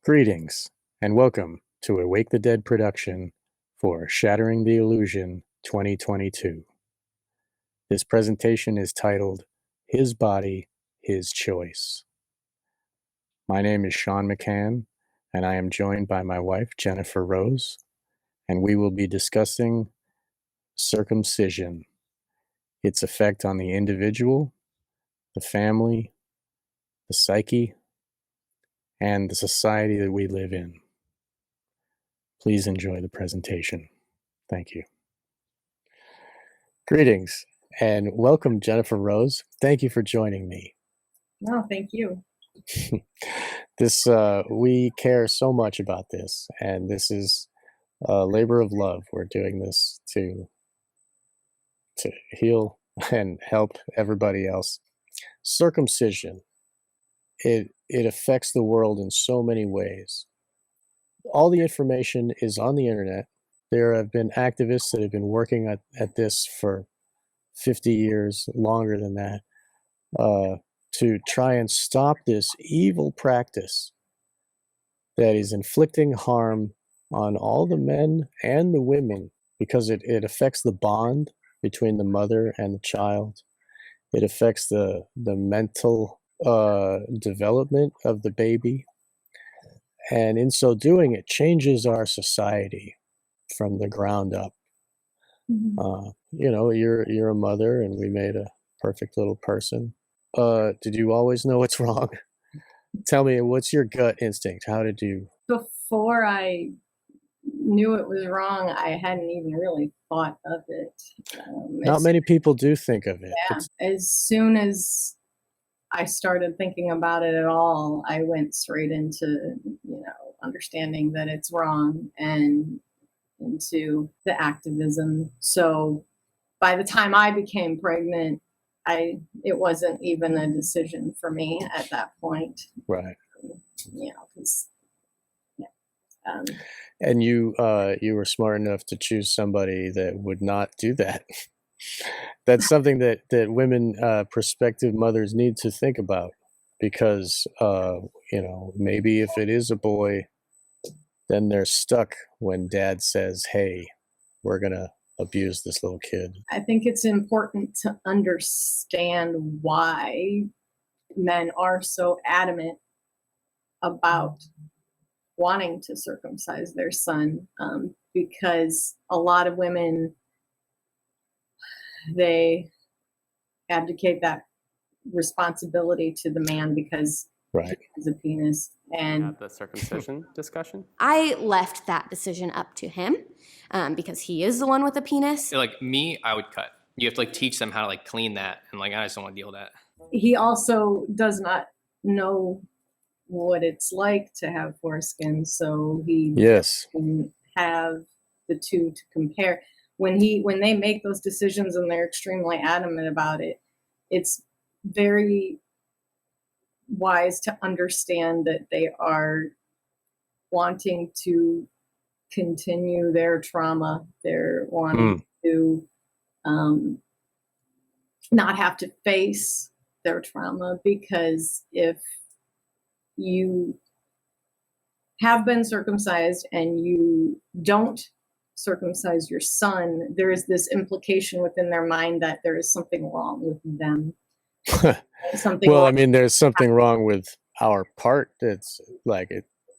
Greetings, and welcome to a Wake the Dead production for Shattering the Illusion 2022. This presentation is titled His Body, His Choice. My name is Sean McCann, and I am joined by my wife, Jennifer Rose, and we will be discussing circumcision, its effect on the individual, the family, the psyche, and the society that we live in. Please enjoy the presentation. Thank you. Greetings and welcome, Jennifer Rose. Thank you for joining me. No, thank you. We care so much about this, and this is a labor of love. We're doing this to heal and help everybody else. Circumcision, it affects the world in so many ways. All the information is on the internet. There have been activists that have been working at this for 50 years, longer than that, to try and stop this evil practice that is inflicting harm on all the men and the women, because it affects the bond between the mother and the child. It affects the mental development of the baby. And in so doing, it changes our society from the ground up. Mm-hmm. You're a mother, and we made a perfect little person. Did you always know what's wrong? Tell me, what's your gut instinct? How did you? Before I knew it was wrong, I hadn't even really thought of it. Not many people do think of it. Yeah. As soon as I started thinking about it at all, I went straight into, understanding that it's wrong and into the activism. So by the time I became pregnant, it wasn't even a decision for me at that point. Right. Because and you were smart enough to choose somebody that would not do that. That's something that women, prospective mothers, need to think about, because maybe if it is a boy, then they're stuck when dad says, "Hey, we're gonna abuse this little kid." I think it's important to understand why men are so adamant about wanting to circumcise their son, because a lot of women, they abdicate that responsibility to the man because right. He has a penis. And the circumcision discussion, I left that decision up to him, because he is the one with the penis. Like me, I would cut. You have to teach them how to clean that, and I just don't want to deal with that. He also does not know what it's like to have foreskin, so he can have the two to compare. When they make those decisions and they're extremely adamant about it, it's very wise to understand that they are wanting to continue their trauma. They're wanting to not have to face their trauma, because if you have been circumcised and you don't circumcise your son, there is this implication within their mind that there is something wrong with them. There's something wrong with our part. It's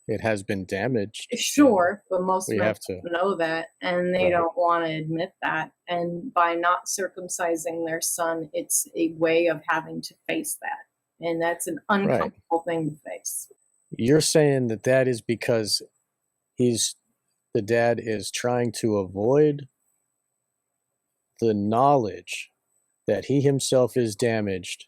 it has been damaged. Sure, but most men know that, and they don't want to admit that. And by not circumcising their son, it's a way of having to face that. And that's an uncomfortable thing to face. You're saying that is because the dad is trying to avoid the knowledge that he himself is damaged,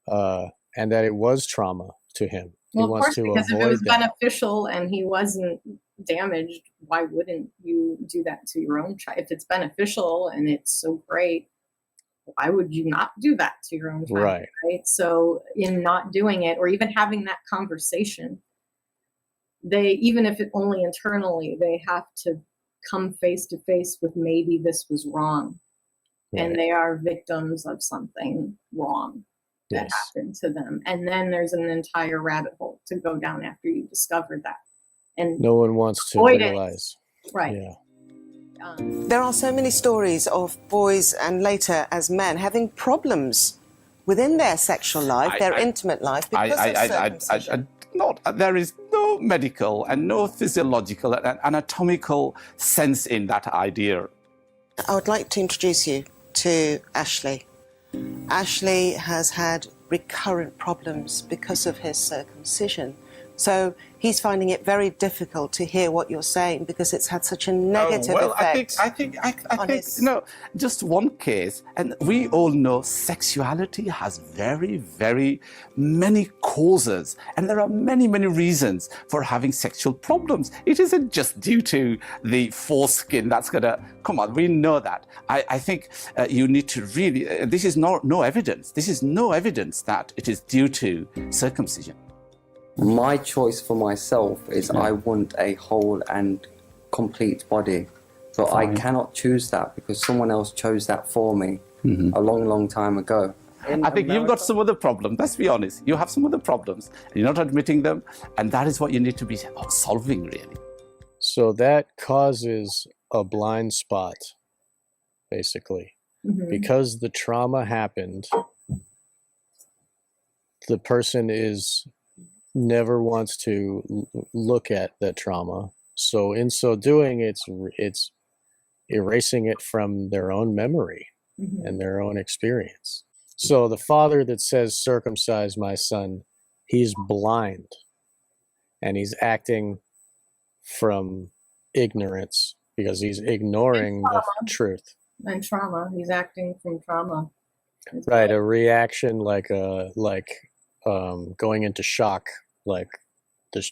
and that it was trauma to him. Well, of course, because if it was beneficial and he wasn't damaged, why wouldn't you do that to your own child? If it's beneficial and it's so great, why would you not do that to your own child? Right? So in not doing it, or even having that conversation, even if it only internally, they have to come face to face with maybe this was wrong, and they are victims of something wrong. that Yes. happened to them. And then there's an entire rabbit hole to go down after you discover that. And no one wants to avoid it. realize. Right. Yeah. There are so many stories of boys and later as men having problems within their sexual life, their intimate life, because of circumcision. There is no medical and no physiological and anatomical sense in that idea. I would like to introduce you to Ashley. Ashley has had recurrent problems because of his circumcision. So he's finding it very difficult to hear what you're saying because it's had such a negative effect. I think, no, just one case, and we all know sexuality has very, very many causes, and there are many, many reasons for having sexual problems. It isn't just due to the foreskin that's gonna, come on, we know that. I think you need to really, this is no evidence. This is no evidence that it is due to circumcision. My choice for myself is I want a whole and complete body. So I cannot choose that because someone else chose that for me a long, long time ago. I think you've got some other problems, let's be honest. You have some other problems, and you're not admitting them, and that is what you need to be solving, really. So that causes a blind spot, basically. Because the trauma happened, the person never wants to look at that trauma. So in so doing, it's erasing it from their own memory and their own experience. So the father that says, circumcise my son, he's blind and he's acting from ignorance because he's ignoring the truth. And trauma. He's acting from trauma. Right, a reaction like going into shock, like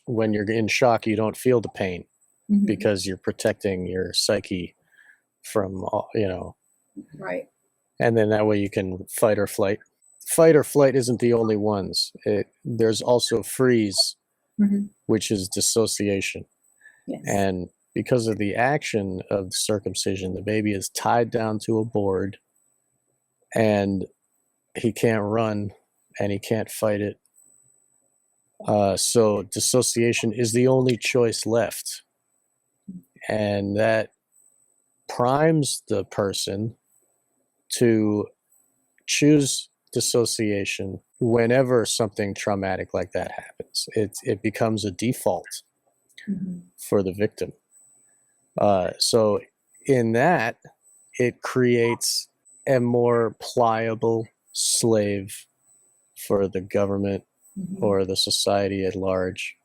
when you're in shock, you don't feel the pain because you're protecting your psyche from, Right. And then that way you can fight or flight. Fight or flight isn't the only ones. There's also freeze, which is dissociation. Yes. And because of the action of circumcision, the baby is tied down to a board and he can't run and he can't fight it. So dissociation is the only choice left. And that primes the person to choose dissociation whenever something traumatic like that happens. It becomes a default for the victim. So in that, it creates a more pliable slave for the government or the society at large.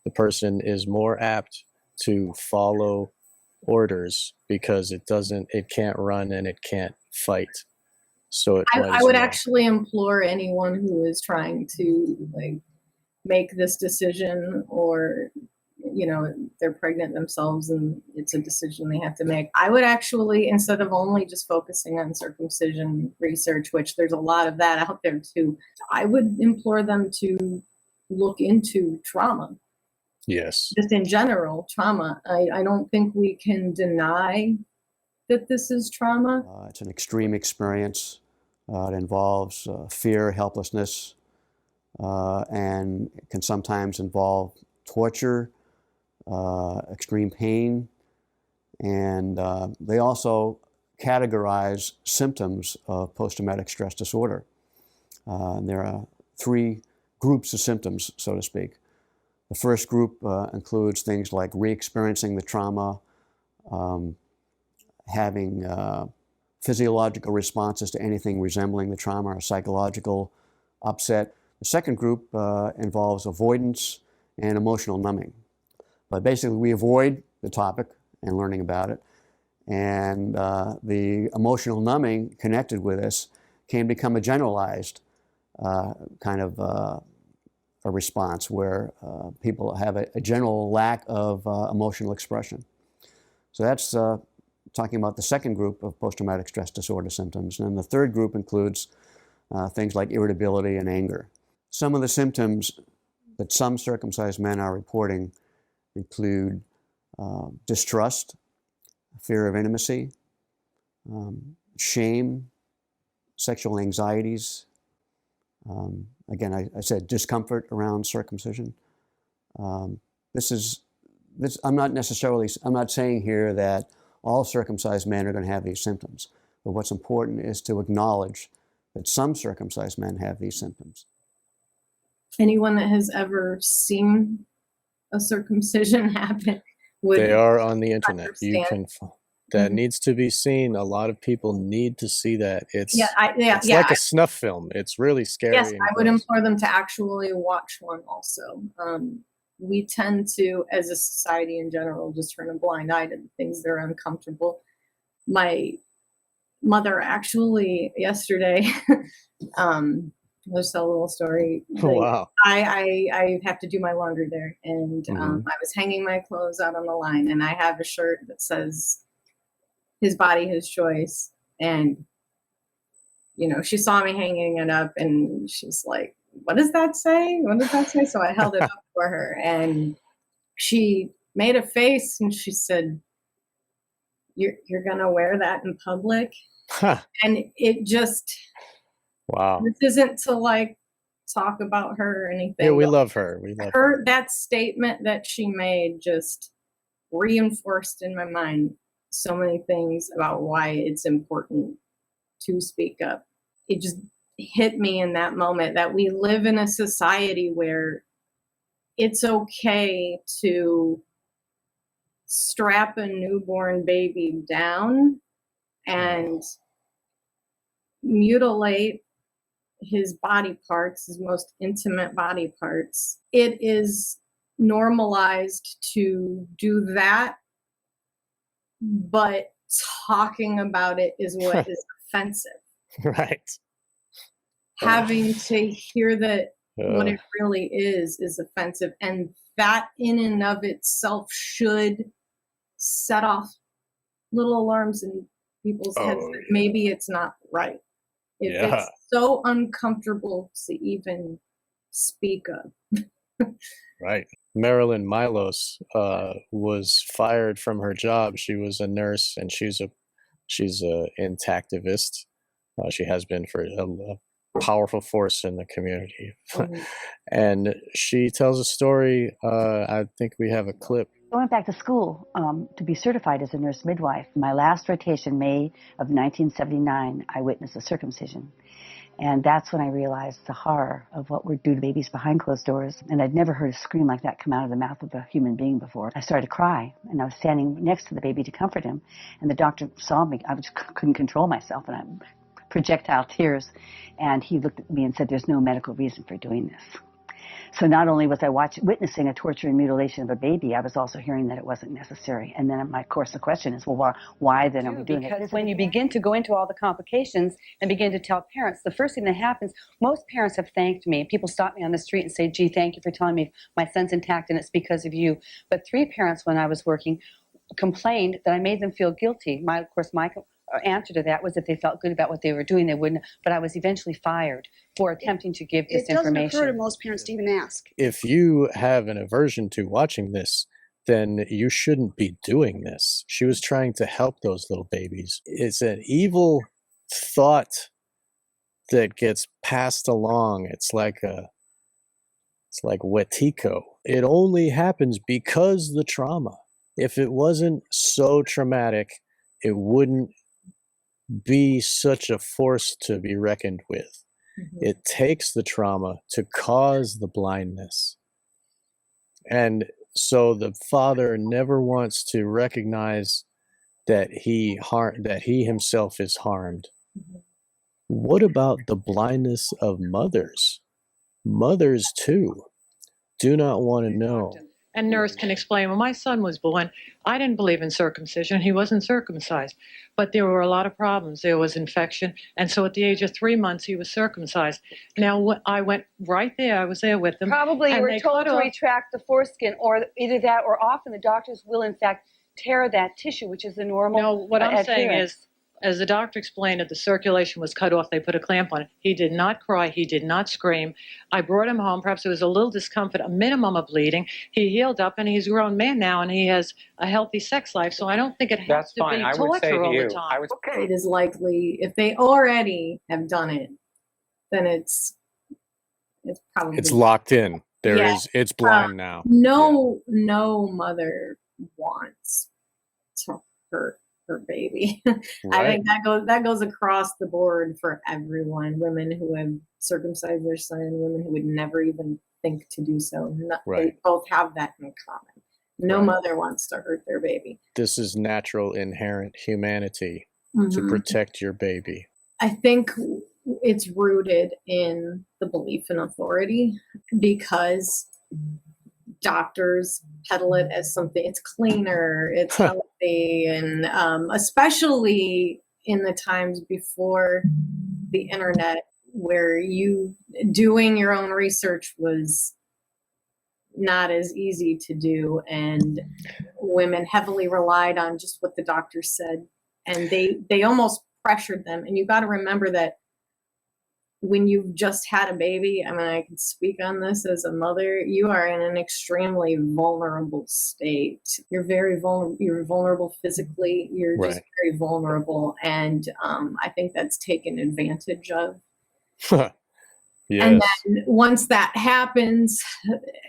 The person is more apt to follow orders because it can't run and it can't fight. So I would actually implore anyone who is trying to make this decision, or they're pregnant themselves and it's a decision they have to make. I would actually, instead of only just focusing on circumcision research, which there's a lot of that out there too, I would implore them to look into trauma. Yes. Just in general, trauma. I don't think we can deny that this is trauma. It's an extreme experience. It involves fear, helplessness, and it can sometimes involve torture, extreme pain, and they also categorize symptoms of post-traumatic stress disorder. There are 3 groups of symptoms, so to speak. The first group includes things like re-experiencing the trauma, having physiological responses to anything resembling the trauma, or psychological upset. The second group involves avoidance and emotional numbing. But basically, we avoid the topic and learning about it. And the emotional numbing connected with this can become a generalized kind of a response where people have a general lack of emotional expression. So that's talking about the second group of post-traumatic stress disorder symptoms. And then the third group includes things like irritability and anger. Some of the symptoms that some circumcised men are reporting include distrust, fear of intimacy, shame, sexual anxieties, Again, I said discomfort around circumcision. I'm not saying here that all circumcised men are going to have these symptoms, but what's important is to acknowledge that some circumcised men have these symptoms. Anyone that has ever seen a circumcision happen would They are on the internet. You understand. can. That needs to be seen. A lot of people need to see that. It's it's like a snuff film. It's really scary. Yes, and I would gross. implore them to actually watch one also. We tend to, as a society in general, just turn a blind eye to things that are uncomfortable. My mother actually yesterday, I'll just tell a little story. Wow. I have to do my laundry there, and I was hanging my clothes out on the line, and I have a shirt that says "His body, his choice," and she saw me hanging it up, and she's like, "What does that say? What does that say?" So I held it up for her, and she made a face, and she said, "You're gonna wear that in public?" And it just. Wow. This isn't to talk about her or anything. Yeah, we love her. We love her. That statement that she made just reinforced in my mind so many things about why it's important to speak up. It just hit me in that moment that we live in a society where it's okay to strap a newborn baby down and mutilate his body parts, his most intimate body parts. It is normalized to do that, but talking about it is what is offensive. Right. Having to hear that what it really is offensive, and that in and of itself should set off little alarms in people's heads that maybe it's not right. If it's so uncomfortable to even speak of. Right. Marilyn Milos was fired from her job. She was a nurse, and she's a intactivist. She has been for a powerful force in the community. And she tells a story. I think we have a clip. I went back to school to be certified as a nurse midwife. My last rotation, May of 1979, I witnessed a circumcision. And that's when I realized the horror of what would do to babies behind closed doors. And I'd never heard a scream like that come out of the mouth of a human being before. I started to cry, and I was standing next to the baby to comfort him. And the doctor saw me. I just couldn't control myself, and I projectile tears. And he looked at me and said, "There's no medical reason for doing this." So not only was I witnessing a torture and mutilation of a baby, I was also hearing that it wasn't necessary. And then, of course, the question is, well, why then are we doing it? Because when you begin to go into all the complications and begin to tell parents, the first thing that happens, most parents have thanked me. People stop me on the street and say, "Gee, thank you for telling me my son's intact and it's because of you." But 3 parents, when I was working, complained that I made them feel guilty. My answer to that was if they felt good about what they were doing, they wouldn't. But I was eventually fired for attempting to give this information. It doesn't occur to most parents to even ask. If you have an aversion to watching this, then you shouldn't be doing this. She was trying to help those little babies. It's an evil thought that gets passed along. It's like Wetiko. It only happens because the trauma. If it wasn't so traumatic, it wouldn't be such a force to be reckoned with. It takes the trauma to cause the blindness. And so the father never wants to recognize that he himself is harmed. What about the blindness of mothers? Mothers too do not want to know. And nurse can explain, when my son was born, I didn't believe in circumcision. He wasn't circumcised. But there were a lot of problems. There was infection. And so at the age of 3 months, he was circumcised. Now, I went right there. I was there with them. Probably you were told to retract the foreskin, or either that, or often the doctors will, in fact, tear that tissue, which is the normal No, what I'm saying adherence. is, as the doctor explained it, the circulation was cut off. They put a clamp on it. He did not cry. He did not scream. I brought him home. Perhaps there was a little discomfort, a minimum of bleeding. He healed up, and he's a grown man now, and he has a healthy sex life. So I don't think it has to be torture all the time. It is likely, if they already have done it, then it's It's probably It's locked in. Yeah. It's blind now. No mother wants to hurt her baby. I Right. think that goes across the board for everyone. Women who have circumcised their son, women who would never even think to do so. Right. They both have that in common. No Right. mother wants to hurt their baby. This is natural, inherent humanity to Mhm. protect your baby. I think it's rooted in the belief in authority, because doctors peddle it as something, it's cleaner, it's healthy, and especially in the times before the internet, where you doing your own research was not as easy to do, and women heavily relied on just what the doctor said, and they almost pressured them. And you got to remember that when you've just had a baby, I mean, I can speak on this as a mother, you are in an extremely vulnerable state. You're very vulnerable. You're vulnerable physically. You're just very vulnerable. And I think that's taken advantage of. Yes. And then once that happens,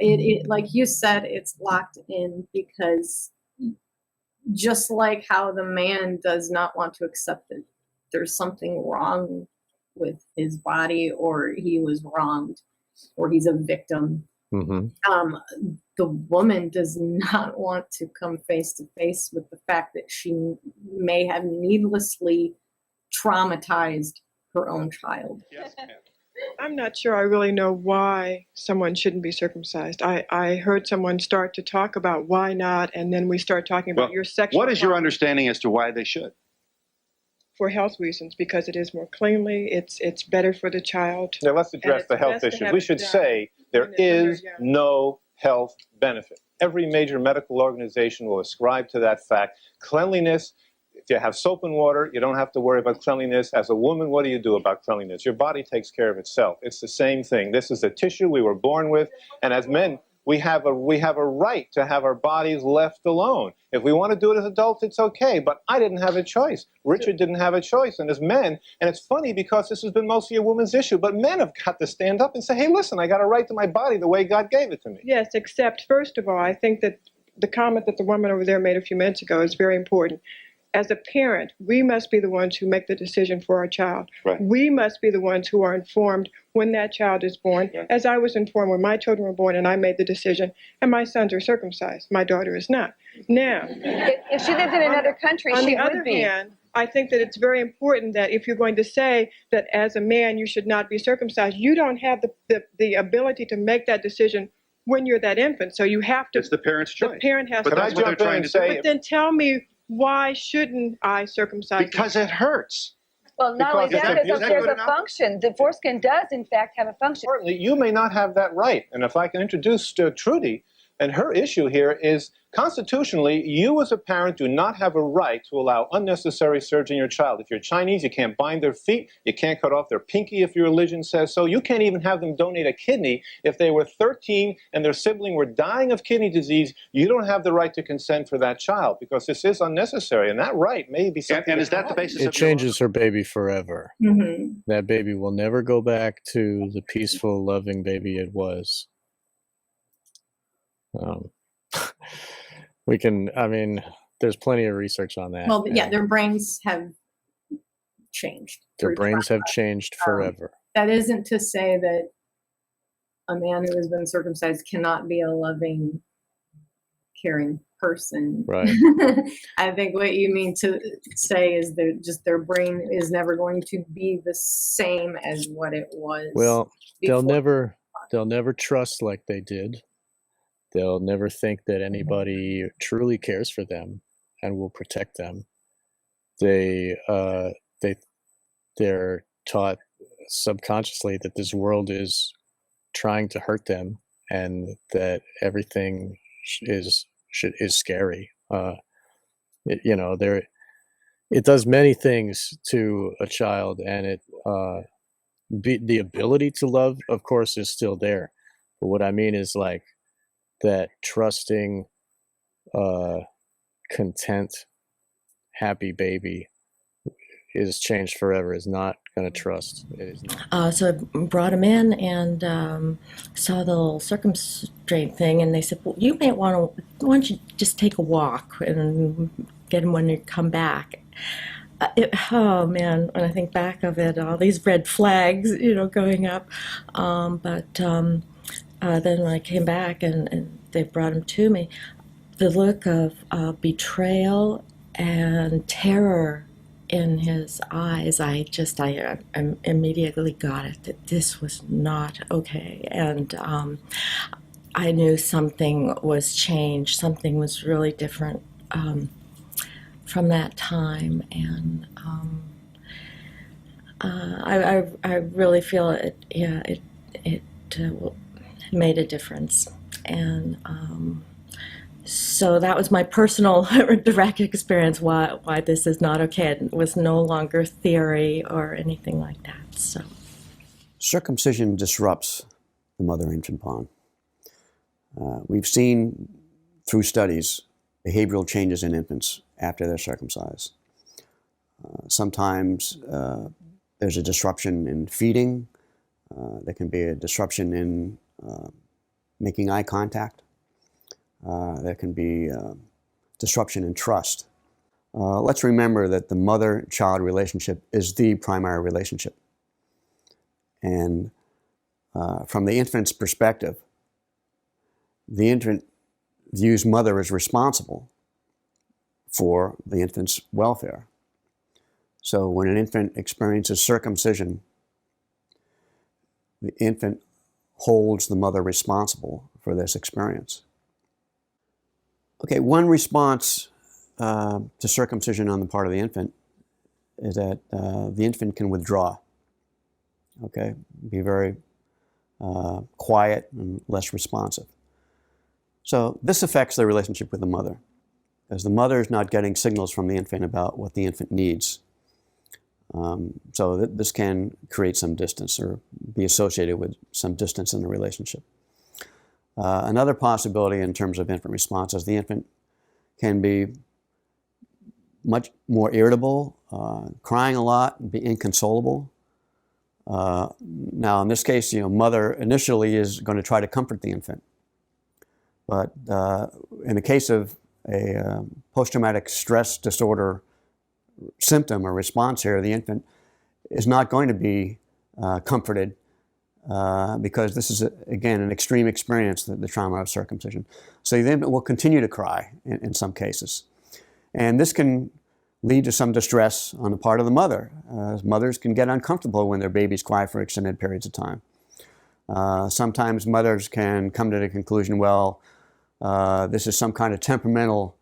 it like you said, it's locked in, because just like how the man does not want to accept that there's something wrong with his body, or he was wronged, or he's a victim. Mm-hmm. The woman does not want to come face to face with the fact that she may have needlessly traumatized her own child. Yes, I'm not sure I really know why someone shouldn't be circumcised. I heard someone start to talk about why not, and then we start talking about your sexual What is your understanding as to why they should? For health reasons, because it is more cleanly, it's better for the child. Now let's address the health issues. We should say there is no health benefit. Every major medical organization will ascribe to that fact. Cleanliness, if you have soap and water, you don't have to worry about cleanliness. As a woman, what do you do about cleanliness? Your body takes care of itself. It's the same thing. This is a tissue we were born with, and as men, we have a right to have our bodies left alone. If we want to do it as adults, it's okay, but I didn't have a choice. Richard didn't have a choice, and as men, and it's funny because this has been mostly a woman's issue, but men have got to stand up and say, hey, listen, I got a right to my body the way God gave it to me. Yes, except, first of all, I think that the comment that the woman over there made a few minutes ago is very important. As a parent, we must be the ones who make the decision for our child. Right. We must be the ones who are informed when that child is born. Right. As I was informed when my children were born and I made the decision, and my sons are circumcised. My daughter is not. Now, if she lived in another country, she would be. On the other hand, I think that it's very important that if you're going to say that as a man you should not be circumcised, you don't have the ability to make that decision when you're that infant. So you have to. It's the parent's choice. The parent has but to. that's what they're trying to say. But then tell me, why shouldn't I circumcise? Because it hurts. Well, not only that, there's a function. The foreskin does, in fact, have a function. Importantly, you may not have that right. And if I can introduce Trudy, and her issue here is, constitutionally, you as a parent do not have a right to allow unnecessary surgery in your child. If you're Chinese, you can't bind their feet, you can't cut off their pinky if your religion says so, you can't even have them donate a kidney. If they were 13 and their sibling were dying of kidney disease, you don't have the right to consent for that child, because this is unnecessary, and that right may be something. And is that the basis it changes her baby forever. Mm-hmm. That baby will never go back to the peaceful, loving baby it was. We can, I mean, there's plenty of research on that. Well, yeah, their brains have changed. Their brains have changed forever. That isn't to say that a man who has been circumcised cannot be a loving, caring person. Right. I think what you mean to say is that just their brain is never going to be the same as what it was. Well, before. they'll never trust like they did. They'll never think that anybody truly cares for them and will protect them. They're taught subconsciously that this world is trying to hurt them, and that everything is scary. It does many things to a child, and the ability to love, of course, is still there. But what I mean is like that trusting, content, happy baby is changed forever, is not going to trust. It is not. So I brought him in and saw the little circumstraint thing, and they said, well, you may want to, why don't you just take a walk and get him when you come back. Oh man, when I think back of it, all these red flags, going up. But then when I came back and they brought him to me, the look of betrayal and terror in his eyes, I immediately got it, that this was not okay. And I knew something was changed, something was really different from that time. And I really feel it made a difference. And so that was my personal direct experience, why this is not okay. It was no longer theory or anything like that. So circumcision disrupts the mother-infant bond. We've seen through studies behavioral changes in infants after they're circumcised. Sometimes there's a disruption in feeding. There can be a disruption in making eye contact. There can be disruption in trust. Let's remember that the mother-child relationship is the primary relationship. And from the infant's perspective, the infant views mother as responsible for the infant's welfare. So when an infant experiences circumcision, the infant holds the mother responsible for this experience. Okay, one response to circumcision on the part of the infant is that the infant can withdraw, okay, be very quiet and less responsive. So this affects the relationship with the mother, as the mother is not getting signals from the infant about what the infant needs. So this can create some distance or be associated with some distance in the relationship. Another possibility in terms of infant response is the infant can be much more irritable, crying a lot, and be inconsolable. Now in this case, mother initially is going to try to comfort the infant. But in the case of a post-traumatic stress disorder symptom or response here, the infant is not going to be comforted because this is, again, an extreme experience, the trauma of circumcision. So the infant will continue to cry in some cases. And this can lead to some distress on the part of the mother. Mothers can get uncomfortable when their babies cry for extended periods of time. Sometimes mothers can come to the conclusion, well, this is some kind of temperamental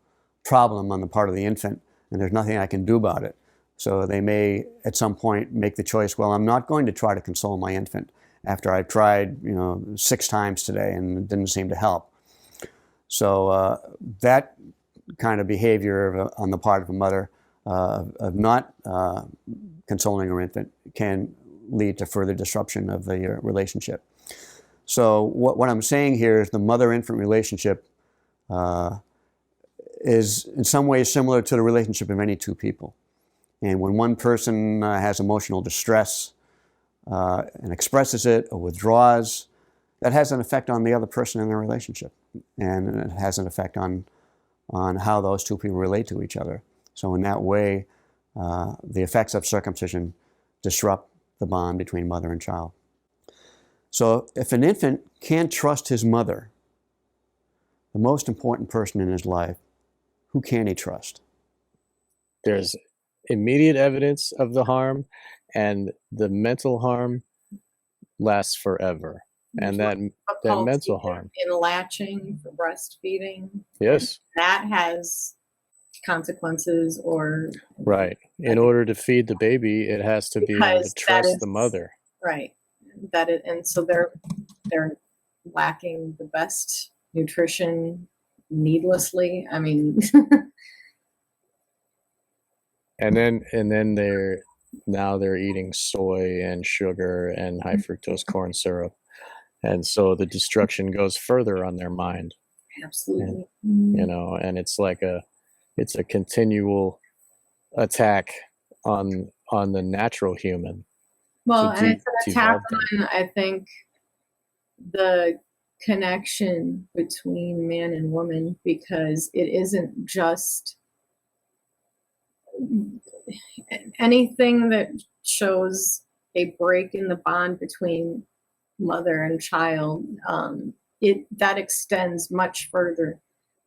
problem on the part of the infant, and there's nothing I can do about it. So they may, at some point, make the choice, well, I'm not going to try to console my infant after I've tried, 6 times today and it didn't seem to help. So that kind of behavior on the part of a mother of not consoling her infant can lead to further disruption of the relationship. So what I'm saying here is the mother-infant relationship is in some ways similar to the relationship of any two people. And when one person has emotional distress and expresses it or withdraws, that has an effect on the other person in the relationship. And it has an effect on how those two people relate to each other. So in that way, the effects of circumcision disrupt the bond between mother and child. So if an infant can't trust his mother, the most important person in his life, who can he trust? There's immediate evidence of the harm, and the mental harm lasts forever. And that mental harm. In latching for breastfeeding. Yes. That has consequences or. Right. In order to feed the baby, it has to be able to trust the mother. Right. And so they're lacking the best nutrition needlessly. I mean. and then they're eating soy and sugar and high fructose corn syrup. And so the destruction goes further on their mind. Absolutely. And it's like it's a continual attack on on the natural human. Well, to and it's an attack devolve them. on, I think, the connection between man and woman, because it isn't just anything that shows a break in the bond between mother and child. That extends much further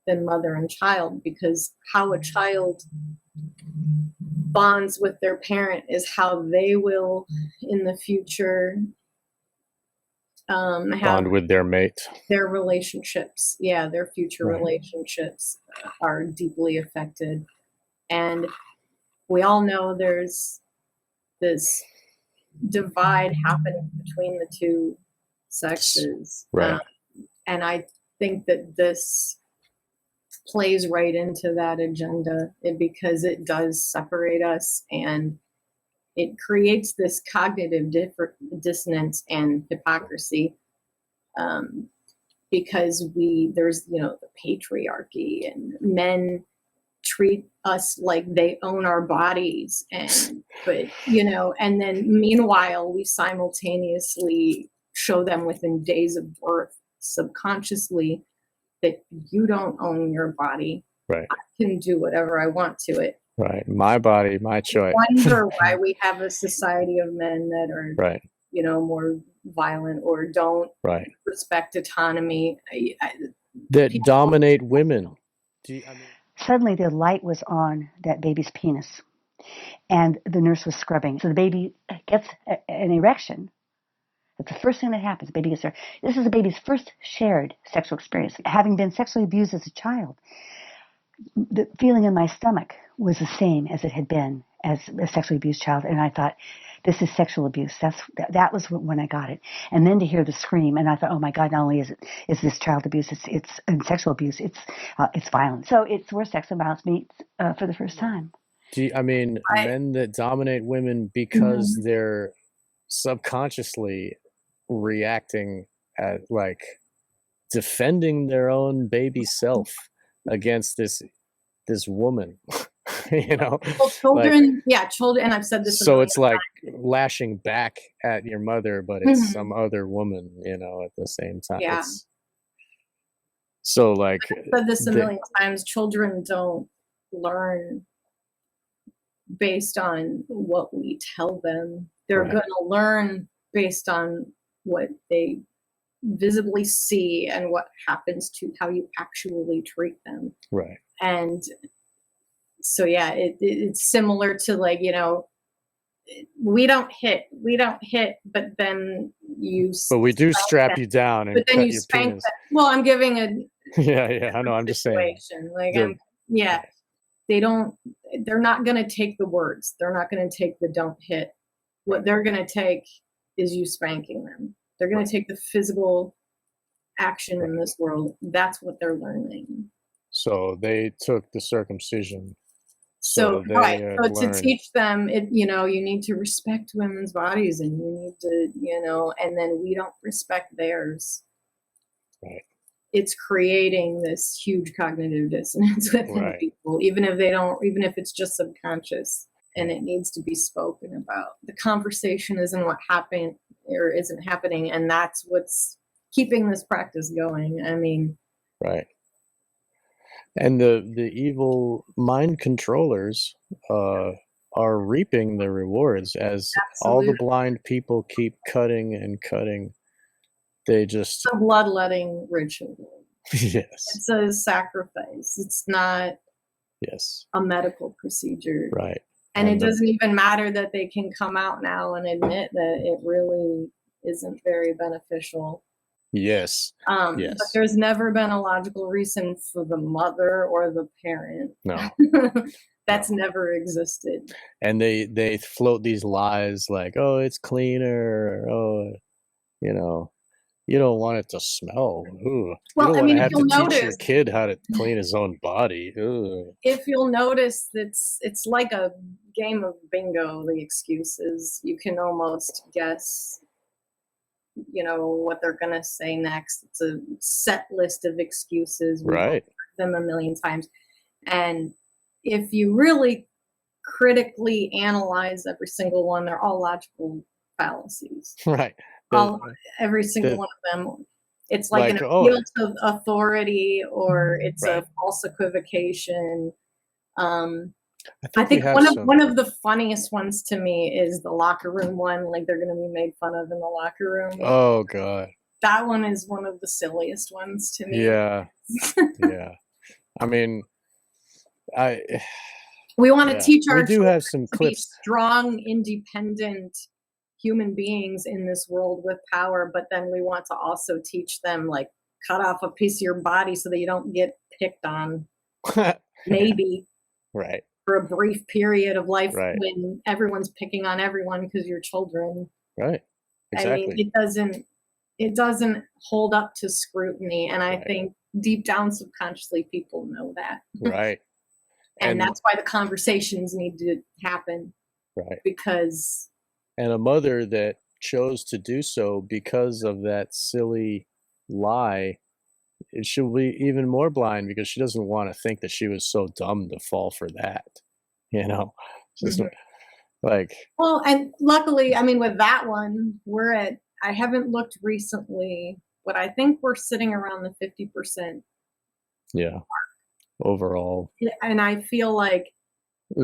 than mother and child, because how a child bonds with their parent is how they will in the future have Bond with their mate. their relationships. Yeah, their future Right. relationships are deeply affected. And we all know there's this divide happening between the two sexes. Right. And I think that this plays right into that agenda, because it does separate us, and it creates this cognitive dissonance and hypocrisy, because there's the patriarchy, and men treat us like they own our bodies, but and then meanwhile we simultaneously show them within days of birth subconsciously that you don't own your body. Right. I can do whatever I want to it. Right. My body, my choice. Wonder why we have a society of men that are Right. more violent or don't Right. respect autonomy. That dominate women. Suddenly the light was on that baby's penis, and the nurse was scrubbing. So the baby gets an erection. That's the first thing that happens. The baby gets there. This is the baby's first shared sexual experience, having been sexually abused as a child. The feeling in my stomach was the same as it had been as a sexually abused child, and I thought, this is sexual abuse. That was when I got it. And then to hear the scream, and I thought, oh my God, not only is this child abuse, it's and sexual abuse, it's violence. So it's where sex and violence meet for the first time. Men that dominate women because they're subconsciously reacting at defending their own baby self against this woman. Well, children, children, and I've said this. So it's like lashing back at your mother, but it's some other woman, at the same time. Yeah. So I've said this a million times. Children don't learn based on what we tell them. They're Right. going to learn based on what they visibly see and what happens to how you actually treat them. Right. And so it's similar to we don't hit, but then but we do strap you down and but then cut you your spank penis. them. Well, I'm giving a Yeah, I know. I'm just saying. situation. They're not going to take the words. They're not going to take the don't hit. What they're going to take is you spanking them. They're going to take the physical action in this world. That's what they're learning. So they took the circumcision. So they to learned. teach them, you need to respect women's bodies, and you need to, and then we don't respect theirs. Right. It's creating this huge cognitive dissonance within Right. people, even if it's just subconscious, and it needs to be spoken about. The conversation isn't what happened or isn't happening, and that's what's keeping this practice going. Right. And the evil mind controllers are reaping the rewards as all the Absolutely. blind people keep cutting and cutting. They just It's a bloodletting ritual. yes. It's a sacrifice. It's not Yes. a medical procedure. Right. And it doesn't even matter that they can come out now and admit that it really isn't very beneficial. Yes. But Yes. there's never been a logical reason for the mother or the parent. No. That's never existed. And they float these lies like, oh, it's cleaner. Or, oh, you don't want it to smell. Ooh. Well, you don't I want mean, to if have to you'll teach your notice- kid how to clean his own body. Ooh. If you'll notice, it's like a game of bingo, the excuses. You can almost guess, what they're going to say next. It's a set list of excuses. We've Right. heard them a million times. And if you really critically analyze every single one. They're all logical fallacies. Right. Every single one of them. It's like an appeal to authority, or it's a false equivocation. I think one of the funniest ones to me is the locker room one. Like, they're going to be made fun of in the locker room. Oh God. That one is one of the silliest ones to me. Yeah. Yeah. I mean, we want to teach our children have some to clips. be strong, independent human beings in this world with power, but then we want to also teach them, like, cut off a piece of your body so that you don't get picked on. Maybe. Right. For a brief period of life when everyone's picking on everyone because you're children. Right. Exactly. I mean, it doesn't hold up to scrutiny, and I think deep down subconsciously people know that. Right. And that's why the conversations need to happen. Right. Because a mother that chose to do so because of that silly lie, she'll be even more blind because she doesn't want to think that she was so dumb to fall for that. You know, just like. Well, and luckily, I mean, with that one, I haven't looked recently, but I think we're sitting around the 50%. Yeah. Mark. Overall. And I feel like.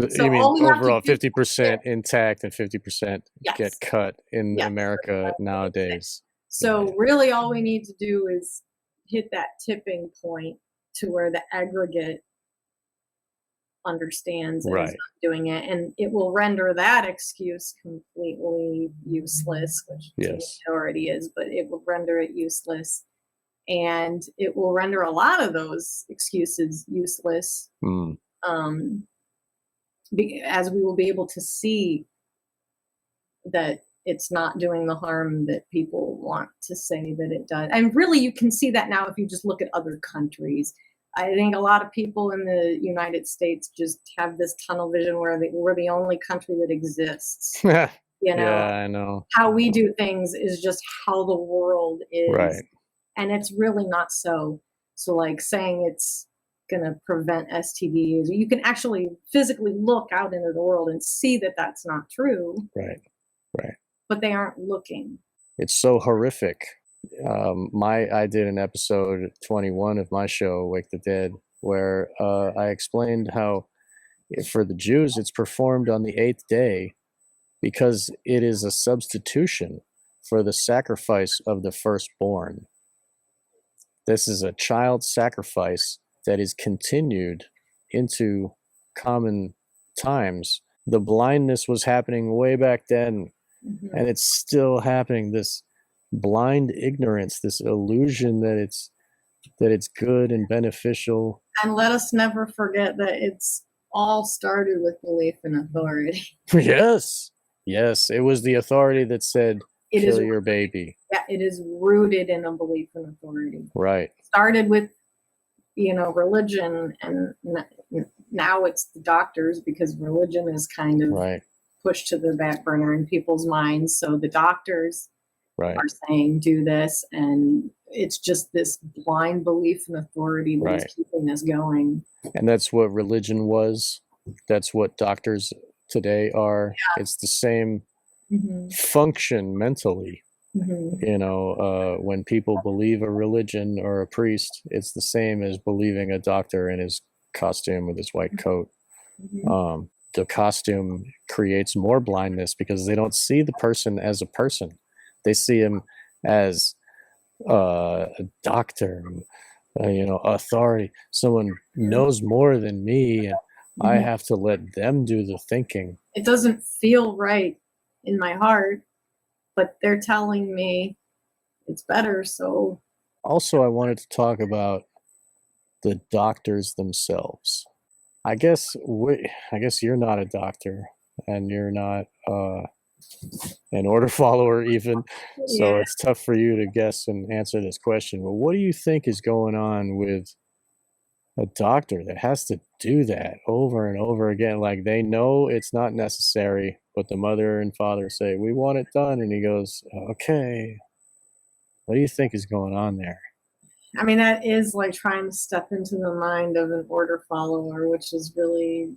So you mean overall 50% intact and 50% get cut in America nowadays? So really all we need to do is hit that tipping point to where the aggregate understands and is not doing it, and it will render that excuse completely useless, which it already is, but it will render it useless, and it will render a lot of those excuses useless. As we will be able to see that it's not doing the harm that people want to say that it does. And really, you can see that now if you just look at other countries. I think a lot of people in the United States just have this tunnel vision where we're the only country that exists. You know? Yeah, I know. How we do things is just how the world is. Right. And it's really not so. So, like, saying it's going to prevent STDs, you can actually physically look out into the world and see that that's not true. Right. Right. But they aren't looking. It's so horrific. I did an episode 21 of my show, Wake the Dead, where I explained how for the Jews it's performed on the 8th day because it is a substitution for the sacrifice of the firstborn. This is a child sacrifice that is continued into common times. The blindness was happening way back then, and it's still happening. This blind ignorance, this illusion that it's good and beneficial. And let us never forget that it's all started with belief in authority. Yes. It was the authority that said, kill your baby. Yeah, it is rooted in a belief in authority. Right. It started with, religion, and now it's the doctors, because religion is kind of pushed to the back burner in people's minds. So the doctors are saying, do this, and it's just this blind belief in authority that is keeping us going. And that's what religion was. That's what doctors today are. Yeah. It's the same function mentally. When people believe a religion or a priest, it's the same as believing a doctor in his costume with his white coat. The costume creates more blindness because they don't see the person as a person. They see him as a doctor, authority. Someone knows more than me, and I have to let them do the thinking. It doesn't feel right in my heart, but they're telling me it's better, so. Also, I wanted to talk about the doctors themselves. I guess you're not a doctor, and you're not an order follower even, so it's tough for you to guess and answer this question. But what do you think is going on with a doctor that has to do that over and over again? Like, they know it's not necessary, but the mother and father say, we want it done, and he goes, okay. What do you think is going on there? I mean, that is like trying to step into the mind of an order follower, which is really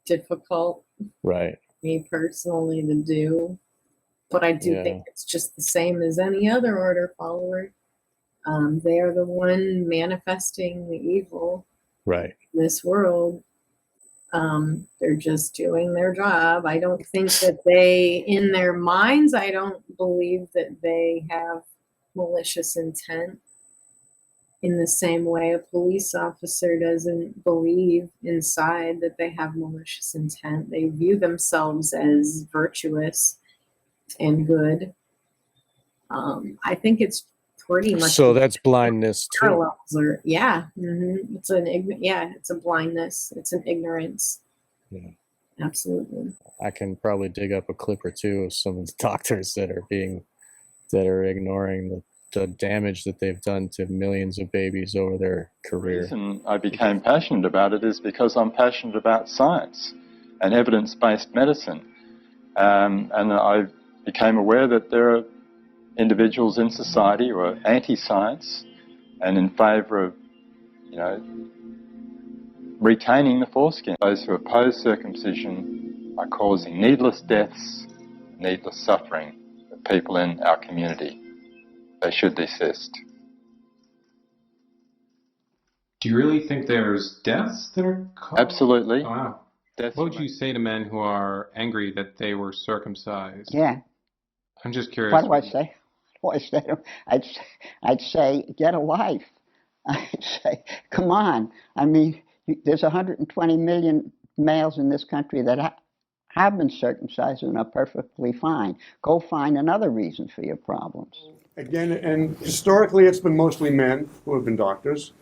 difficult, right, me personally, to do. But I do think it's just the same as any other order follower. They are the one manifesting the evil right. in this world. They're just doing their job. I don't think that they, in their minds, I don't believe that they have malicious intent in the same way a police officer doesn't believe inside that they have malicious intent. They view themselves as virtuous and good. I think it's pretty much so that's blindness too. Parallels are, it's it's a blindness, it's an ignorance. Yeah, absolutely. I can probably dig up a clip or two of some of the doctors that are ignoring the damage that they've done to millions of babies over their career. The reason I became passionate about it is because I'm passionate about science and evidence-based medicine, and I became aware that there are individuals in society who are anti-science and in favour of, retaining the foreskin. Those who oppose circumcision are causing needless deaths, needless suffering of people in our community. They should desist. Do you really think there's deaths that are caused? Absolutely. Oh, wow. What would you say to men who are angry that they were circumcised? Yeah. I'm just curious. What do I say? I'd say, get a life. I'd say, come on. I mean, there's 120 million males in this country that have been circumcised and are perfectly fine. Go find another reason for your problems. Again, and historically it's been mostly men who have been doctors,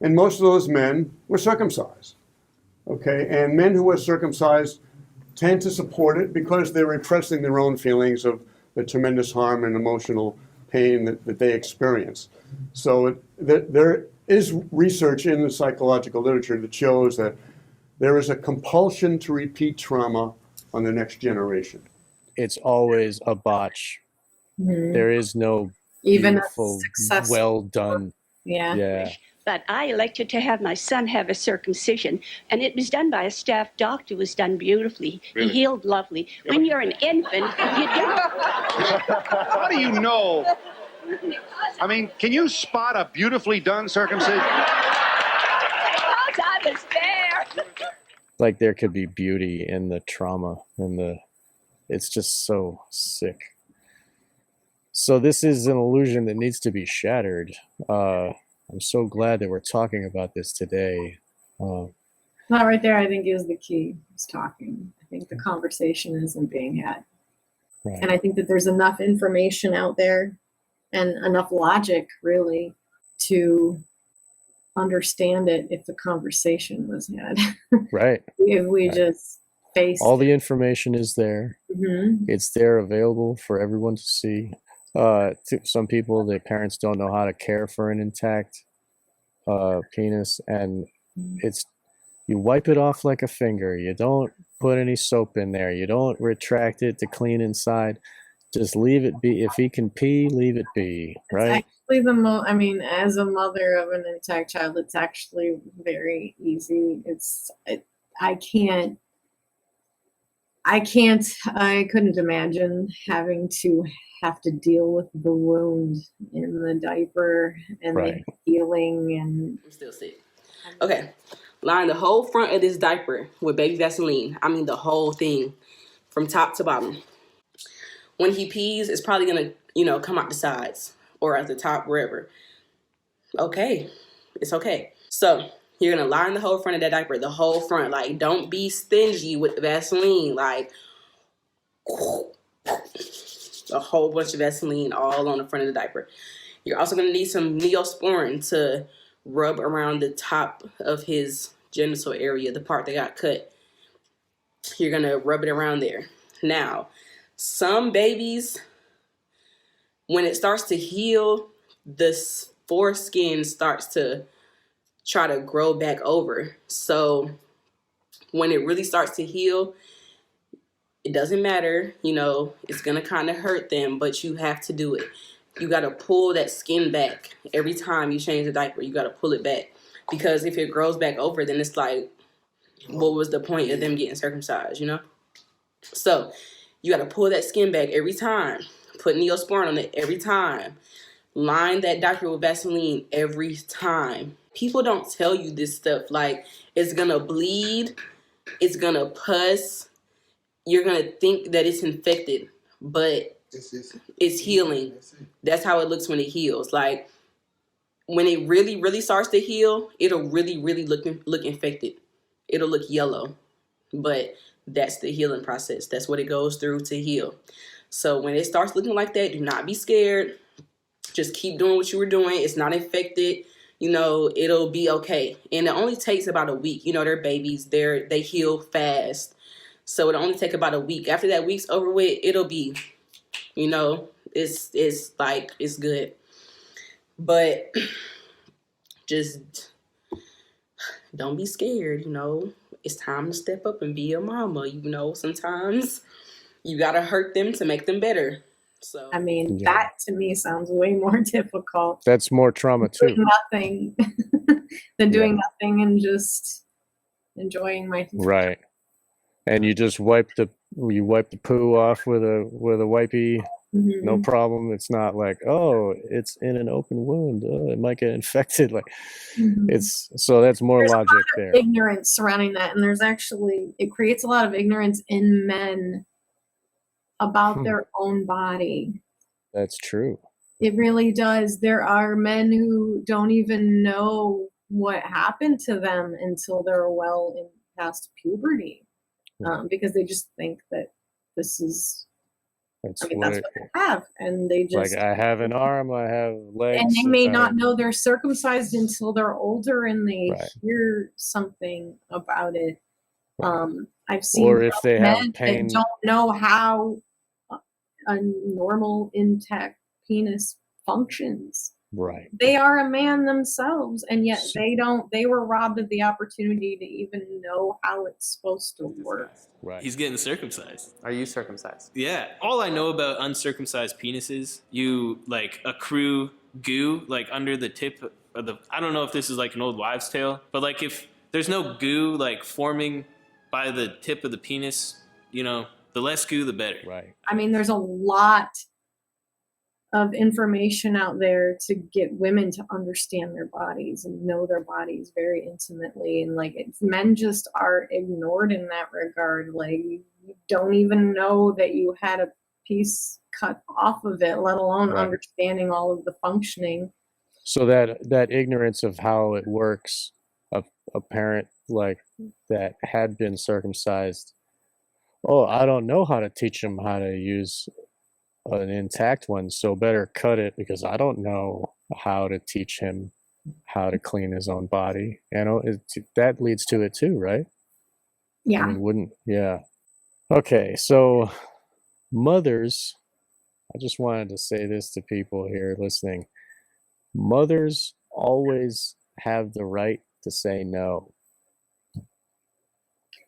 and most of those men were circumcised. Okay, and men who were circumcised tend to support it because they're repressing their own feelings of the tremendous harm and emotional pain that they experience. So there is research in the psychological literature that shows that there is a compulsion to repeat trauma on the next generation. It's always a botch. Mhm. There is no Even a beautiful, successful- well done. Yeah. But I elected to have my son have a circumcision, and it was done by a staff doctor. It was done beautifully. Really? He healed lovely. When you're an infant, you don't. How do you know? I mean, can you spot a beautifully done circumcision? Because I was there. Like there could be beauty in the trauma and it's just so sick. So this is an illusion that needs to be shattered. I'm so glad that we're talking about this today. That right there, I think, is the key, is talking. I think the conversation isn't being had. Right. And I think that there's enough information out there and enough logic, really, to understand it if the conversation was had. Right. If we Right. just face all the information is there. Mhm. It's there available for everyone to see. To some people, their parents don't know how to care for an intact penis, and you wipe it off like a finger. You don't put any soap in there. You don't retract it to clean inside. Just leave it be. If he can pee, leave it be. Right? Actually, as a mother of an intact child, it's actually very easy. I couldn't imagine having to deal with the wound in the diaper and Right. the healing and Still sick. Okay. Line the whole front of this diaper with baby Vaseline. I mean the whole thing from top to bottom. When he pees, it's probably going to, come out the sides or at the top, wherever. Okay. It's okay. So you're going to line the whole front of that diaper, the whole front. Like, don't be stingy with the Vaseline. Like, a whole bunch of Vaseline all on the front of the diaper. You're also going to need some Neosporin to rub around the top of his genital area, the part that got cut. You're going to rub it around there. Now, some babies, when it starts to heal, the foreskin starts to try to grow back over. So when it really starts to heal, it doesn't matter, it's going to kind of hurt them, but you have to do it. You got to pull that skin back. Every time you change the diaper, you got to pull it back. Because if it grows back over, then it's like what was the point of them getting circumcised, you know? So you got to pull that skin back every time, put Neosporin on it every time, line that doctor with Vaseline every time. People don't tell you this stuff. Like, it's going to bleed, it's going to pus, you're going to think that it's infected, but it's healing. That's how it looks when it heals. Like, when it really, really starts to heal, it'll really, really look infected. It'll look yellow, but that's the healing process. That's what it goes through to heal. So when it starts looking like that, do not be scared. Just keep doing what you were doing. It's not infected. You know, it'll be okay. And it only takes about a week. You know, they're babies. They heal fast. So it'll only take about a week. After that week's over with, it'll be, you know, it's good. But just don't be scared, you know. It's time to step up and be a mama, you know. Sometimes you gotta hurt them to make them better. So I mean, that to me sounds way more difficult. That's more trauma too. Doing nothing than doing nothing and just enjoying my right. And you just wipe the poo off with a wipey. Mm-hmm. No problem. It's not like, oh, it's in an open wound. Oh, it might get infected. Like, it's so that's more there's logic a lot there. Of ignorance surrounding that, and it creates a lot of ignorance in men about their own body. That's true. It really does. There are men who don't even know what happened to them until they're well in past puberty, because they just think that this is. That's what they have, and they just like I have an arm, I have legs, and they may not know they're circumcised until they're older and they hear something about it. I've seen or if they have pain, that don't know how a normal intact penis functions. Right. They are a man themselves, and yet they were robbed of the opportunity to even know how it's supposed to work. Right. He's getting circumcised. Are you circumcised? Yeah. All I know about uncircumcised penises, you like accrue goo like under the tip of the, I don't know if this is like an old wives' tale, but like if there's no goo like forming by the tip of the penis, you know, the less goo, the better. Right. I mean, there's a lot of information out there to get women to understand their bodies and know their bodies very intimately, and like men just are ignored in that regard. Like, you don't even know that you had a piece cut off of it, let alone understanding all of the functioning. So that ignorance of how it works, a parent like that had been circumcised, oh, I don't know how to teach him how to use an intact one, so better cut it because I don't know how to teach him how to clean his own body. You know, that leads to it too, right? Yeah. I mean, okay, so mothers, I just wanted to say this to people here listening. Mothers always have the right to say no.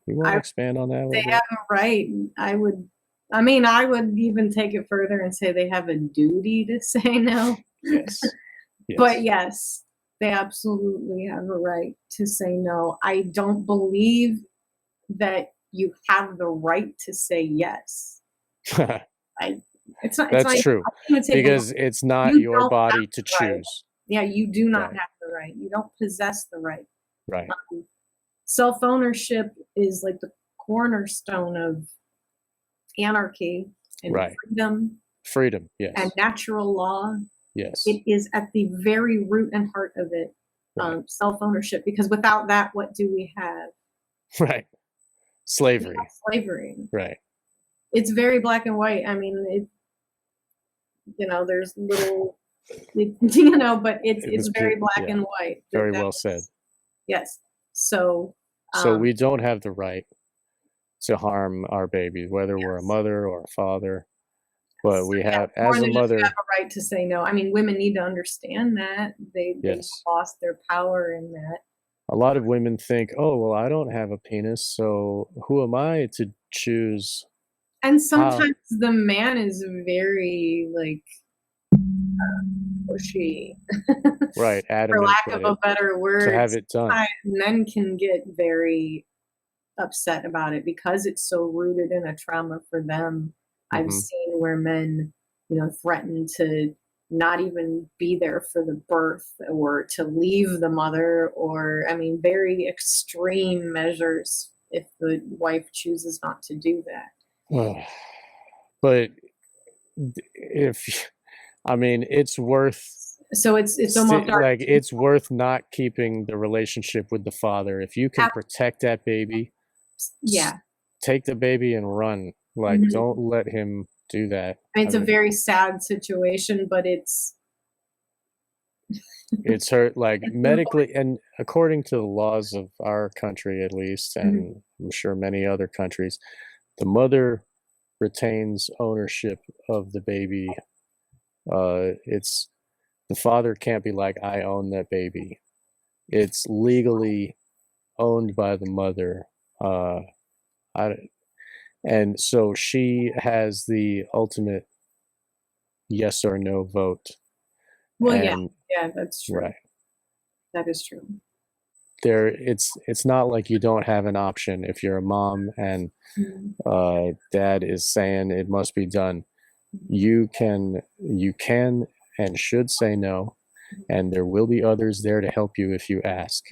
You want to expand on that a little bit? They have a right. I would even take it further and say they have a duty to say no. Yes. But yes, they absolutely have a right to say no. I don't believe that you have the right to say yes. That's true. Because it's not your body to choose. Yeah, you do not have the right. You don't possess the right. Right. Self-ownership is like the cornerstone of anarchy and freedom, yes, and natural law. Yes, it is at the very root and heart of it. Self-ownership, because without that, what do we have? Right. Slavery. Right. It's very black and white. I mean, there's little, but it's very black and white. Very well said. Yes. So we don't have the right to harm our babies, whether we're a mother or a father. But we have, as a mother, have a right to say no. I mean, women need to understand that they've lost their power in that. A lot of women think, "Oh, well, I don't have a penis, so who am I to choose?" And sometimes the man is very pushy, right? Adamant, for lack of a better word, to have it done. Men can get very upset about it because it's so rooted in a trauma for them. I've seen where men, threaten to not even be there for the birth or to leave the mother, or, very extreme measures if the wife chooses not to do that. But it's worth. So it's almost like it's worth not keeping the relationship with the father if you can protect that baby. Yeah, take the baby and run. Like, don't let him do that. It's a very sad situation, but it's hurt, like, medically, and according to the laws of our country at least, and I'm sure many other countries, the mother retains ownership of the baby. It's the father can't be like, I own that baby. It's legally owned by the mother. And so she has the ultimate yes or no vote. Well, yeah, that's true. Right. That is true. It's not like you don't have an option if you're a mom and dad is saying it must be done. You can and should say no, and there will be others there to help you if you ask.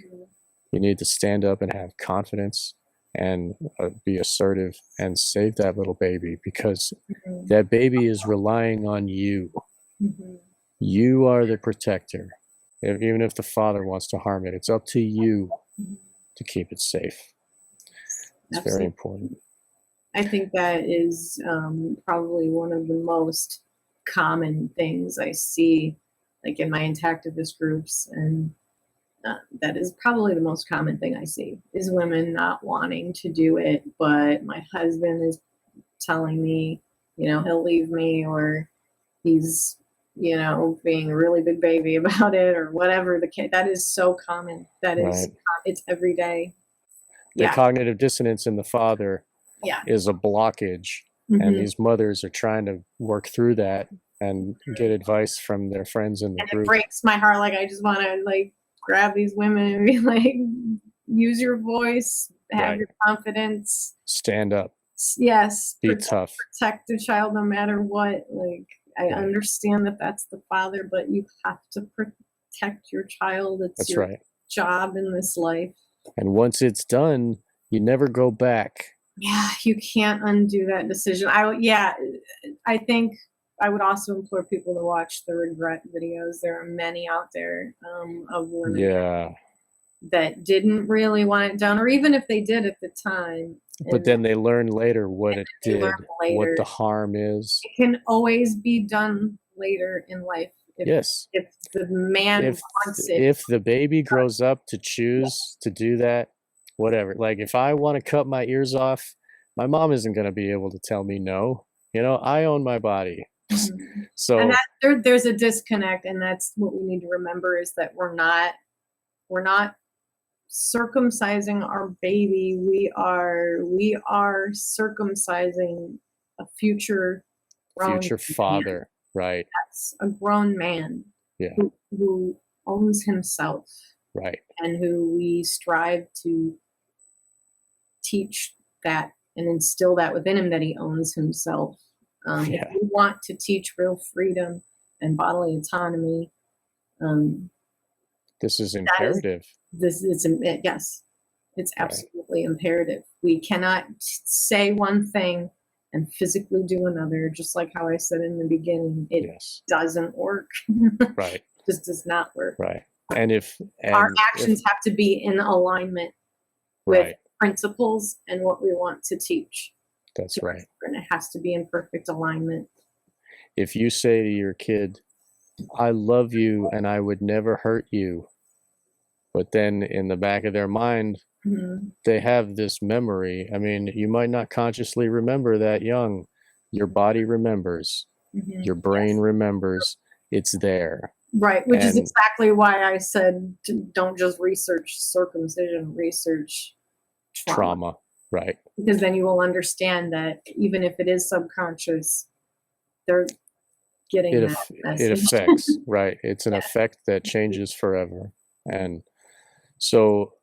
You need to stand up and have confidence and be assertive and save that little baby, because that baby is relying on you. You are the protector. Even if the father wants to harm it, it's up to you to keep it safe. It's very important. I think that is probably one of the most common things I see, like in my activist groups, and that is probably the most common thing I see, is women not wanting to do it, but my husband is telling me, he'll leave me, or he's, being a really big baby about it, or whatever the case. That is so common. That is, it's every day. The cognitive dissonance in the father is a blockage, and these mothers are trying to work through that and get advice from their friends in the group. It breaks my heart. Like, I just want to grab these women and be like, use your voice, have your confidence, stand up. Yes, be tough, protect the child no matter what. Like, I understand that that's the father, but you have to protect your child. It's your job in this life. And once it's done, you never go back. Yeah, you can't undo that decision. I think I would also implore people to watch the regret videos. There are many out there of women that didn't really want it done, or even if they did at the time. But then they learn later what it did, what the harm is. It can always be done later in life. If the man wants it. If the baby grows up to choose to do that, whatever. Like, if I want to cut my ears off, my mom isn't going to be able to tell me no. I own my body. So and there's a disconnect, and that's what we need to remember, is that we're not circumcising our baby. We are circumcising a future father, right? That's a grown man, who owns himself, right? And who we strive to teach that and instill that within him, that he owns himself. If we want to teach real freedom and bodily autonomy, this is imperative. Yes, it's absolutely imperative. We cannot say one thing and physically do another, just like how I said in the beginning. It doesn't work. Right. Just does not work. Right. And our actions have to be in alignment with principles and what we want to teach. That's right. And it has to be in perfect alignment. If you say to your kid, I love you and I would never hurt you, but then in the back of their mind, they have this memory. I mean, you might not consciously remember that young. Your body remembers. Your brain remembers. It's there. Right, which is exactly why I said don't just research circumcision, research trauma. Right. Because then you will understand that even if it is subconscious, they're getting that message. It affects, right. It's an effect that changes forever. And so,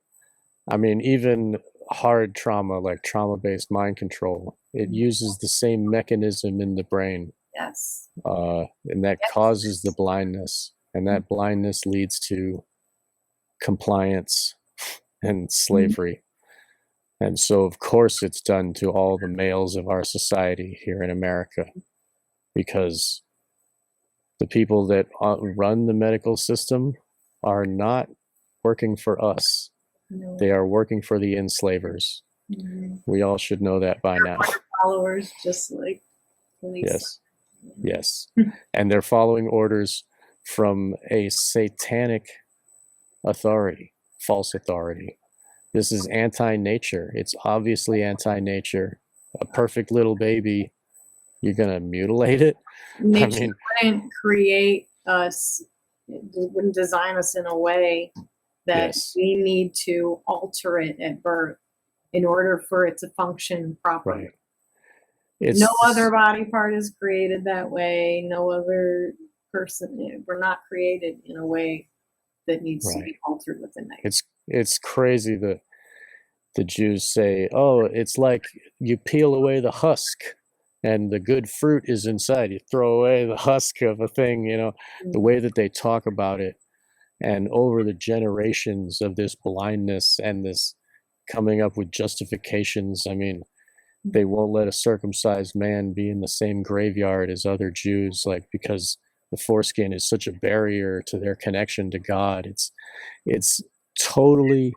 I mean, even hard trauma, like trauma-based mind control, it uses the same mechanism in the brain. Yes. And that causes the blindness, and that blindness leads to compliance and slavery. And so, of course, it's done to all the males of our society here in America, because the people that run the medical system are not working for us. No. They are working for the enslavers. We all should know that by now. Followers, just like police. Yes. Yes. And they're following orders from a satanic authority, false authority. This is anti-nature. It's obviously anti-nature. A perfect little baby, you're going to mutilate it? Nature wouldn't create us, wouldn't design us in a way that we need to alter it at birth in order for it to function properly. Right. No other body part is created that way. No other person, we're not created in a way that needs to be altered within that. It's crazy that the Jews say, oh, it's like you peel away the husk and the good fruit is inside. You throw away the husk of a thing, you know, the way that they talk about it. And over the generations of this blindness and this coming up with justifications, I mean, they won't let a circumcised man be in the same graveyard as other Jews, like, because the foreskin is such a barrier to their connection to God. It's totally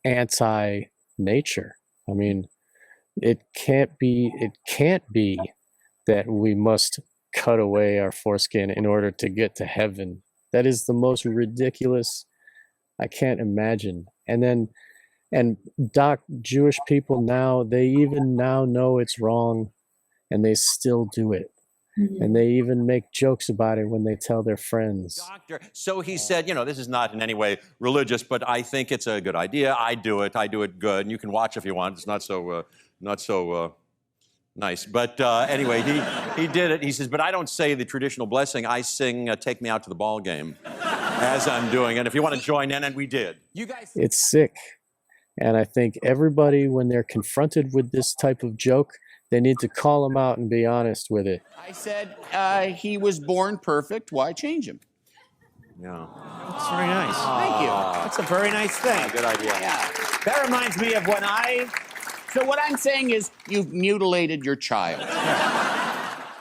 anti-nature. I mean, it can't be that we must cut away our foreskin in order to get to heaven. That is the most ridiculous. I can't imagine. And Jewish people now, they even now know it's wrong, and they still do it. And they even make jokes about it when they tell their friends. Doctor. So he said, you know, this is not in any way religious, but I think it's a good idea. I do it good. And you can watch if you want. It's not so nice. But anyway, he did it. He says, but I don't say the traditional blessing. I sing Take Me Out to the Ball Game as I'm doing it. If you want to join in, and we did. You guys. It's sick. And I think everybody, when they're confronted with this type of joke, they need to call him out and be honest with it. I said he was born perfect. Why change him? Yeah. That's very nice. Thank you. That's a very nice thing. Good idea. Yeah. That reminds me of when So what I'm saying is you've mutilated your child.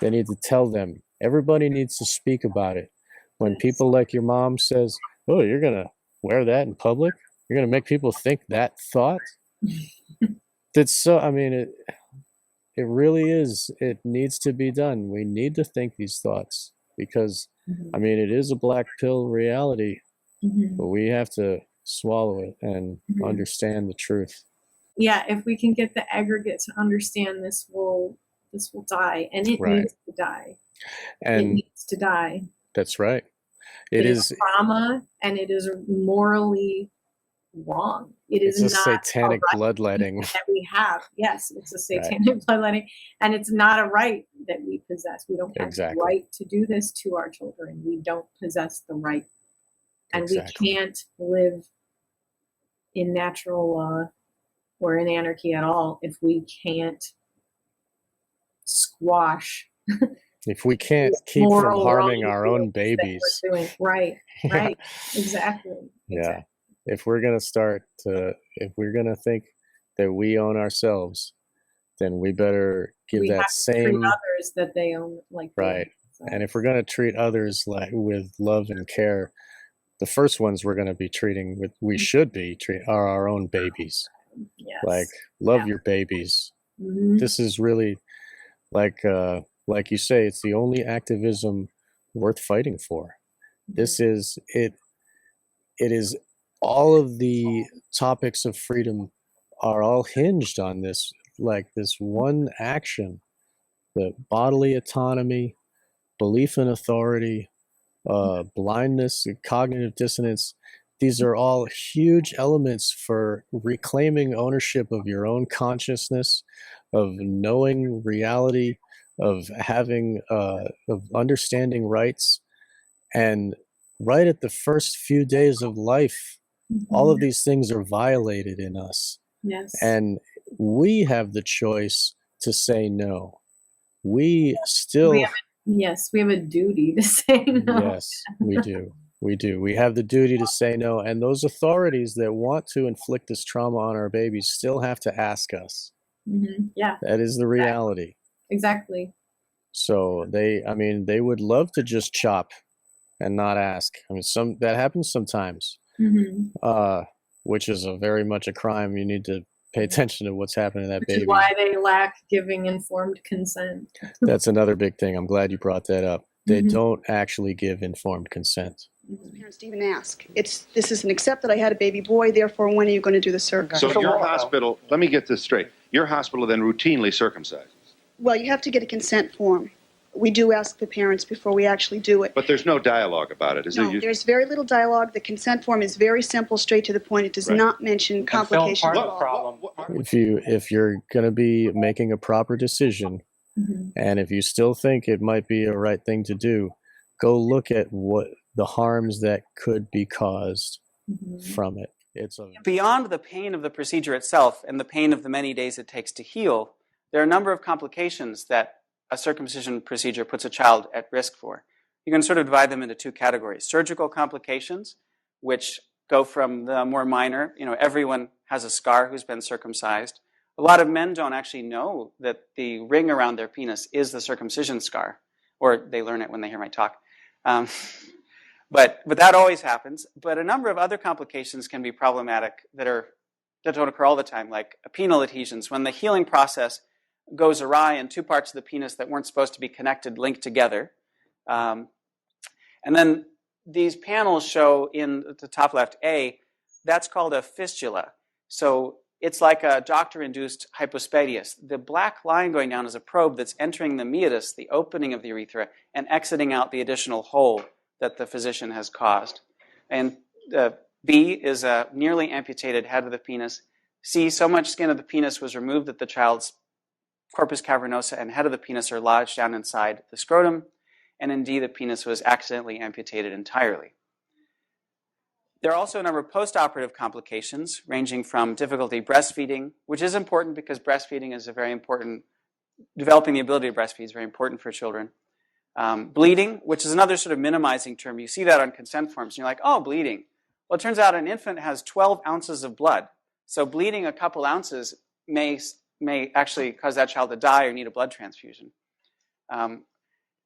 They need to tell them. Everybody needs to speak about it. When people like your mom says, oh, you're going to wear that in public? You're going to make people think that thought? That's so, I mean, it really is. It needs to be done. We need to think these thoughts because, I mean, it is a black pill reality, but we have to swallow it and understand the truth. Yeah, if we can get the aggregate to understand this will die, and it needs to die. And it needs to die. That's right. It is trauma, and it is morally wrong. It's a not satanic bloodletting that we have. Yes, it's a satanic bloodletting, and it's not a right that we possess. We don't have the right to do this to our children. We don't possess the right, and we can't live in natural law or in anarchy at all if we can't squash. If we can't keep from harming our own babies. Right, exactly. Yeah. If we're going to think that we own ourselves, then we better give we that have to same treat others that they own like right. And if we're going to treat others with love and care, the first ones we're going to be treating with, we should be are our own babies. Yes. Like love your babies. This is really like you say, it's the only activism worth fighting for. This is it. It is all of the topics of freedom are all hinged on this, like this one action: the bodily autonomy, belief in authority, blindness, cognitive dissonance. These are all huge elements for reclaiming ownership of your own consciousness, of knowing reality, of having, of understanding rights. And right at the first few days of life, all of these things are violated in us. Yes. And we have the choice to say no. We still... Yes, we have a duty to say no. Yes, we do. We do. We have the duty to say no. And those authorities that want to inflict this trauma on our babies still have to ask us. Yeah. That is the reality. Exactly. So they would love to just chop and not ask. I mean, that happens sometimes, which is very much a crime. You need to pay attention to what's happening to that Which baby. is why they lack giving informed consent. That's another big thing. I'm glad you brought that up. They don't actually give informed consent. Parents to even ask. This is an accept that I had a baby boy, therefore when are you going to do the circumcision? So your hospital, let me get this straight. Your hospital then routinely circumcises. Well, you have to get a consent form. We do ask the parents before we actually do it. But there's no dialogue about it, is there? No, there's very little dialogue. The consent form is very simple, straight to the point. It does not mention complications at all. If you're going to be making a proper decision, and if you still think it might be a right thing to do, go look at what the harms that could be caused from it. Beyond the pain of the procedure itself and the pain of the many days it takes to heal, there are a number of complications that a circumcision procedure puts a child at risk for. You can sort of divide them into two categories. Surgical complications, which go from the more minor, everyone has a scar who's been circumcised. A lot of men don't actually know that the ring around their penis is the circumcision scar, or they learn it when they hear my talk. But that always happens. But a number of other complications can be problematic that don't occur all the time, like penile adhesions. When the healing process goes awry and two parts of the penis that weren't supposed to be connected link together. And then these panels show in the top left A, that's called a fistula. So it's like a doctor-induced hypospadias. The black line going down is a probe that's entering the meatus, the opening of the urethra, and exiting out the additional hole that the physician has caused. And B is a nearly amputated head of the penis. C, so much skin of the penis was removed that the child's corpus cavernosa and head of the penis are lodged down inside the scrotum. And in D, the penis was accidentally amputated entirely. There are also a number of postoperative complications, ranging from difficulty breastfeeding, which is important because breastfeeding is developing the ability to breastfeed is very important for children. Bleeding, which is another sort of minimizing term. You see that on consent forms, and you're like, oh, bleeding. Well, it turns out an infant has 12 ounces of blood. So bleeding a couple ounces may actually cause that child to die or need a blood transfusion.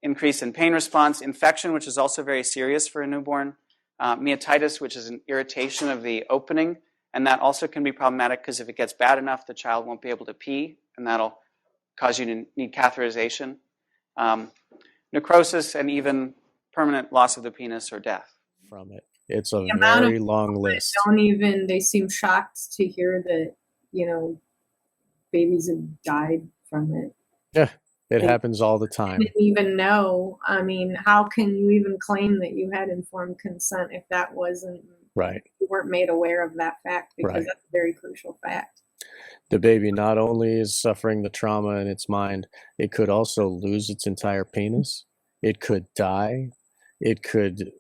Increase in pain response, infection, which is also very serious for a newborn, myotitis, which is an irritation of the opening, and that also can be problematic because if it gets bad enough, the child won't be able to pee, and that'll cause you to need catheterization. Necrosis, and even permanent loss of the penis or death. From it. It's a very long list. They seem shocked to hear that, babies have died from it. Yeah, it happens all the time. I didn't even know. I mean, how can you even claim that you had informed consent if that wasn't, right? You weren't made aware of that fact, because that's a very crucial fact. The baby not only is suffering the trauma in its mind, it could also lose its entire penis. It could die. It could,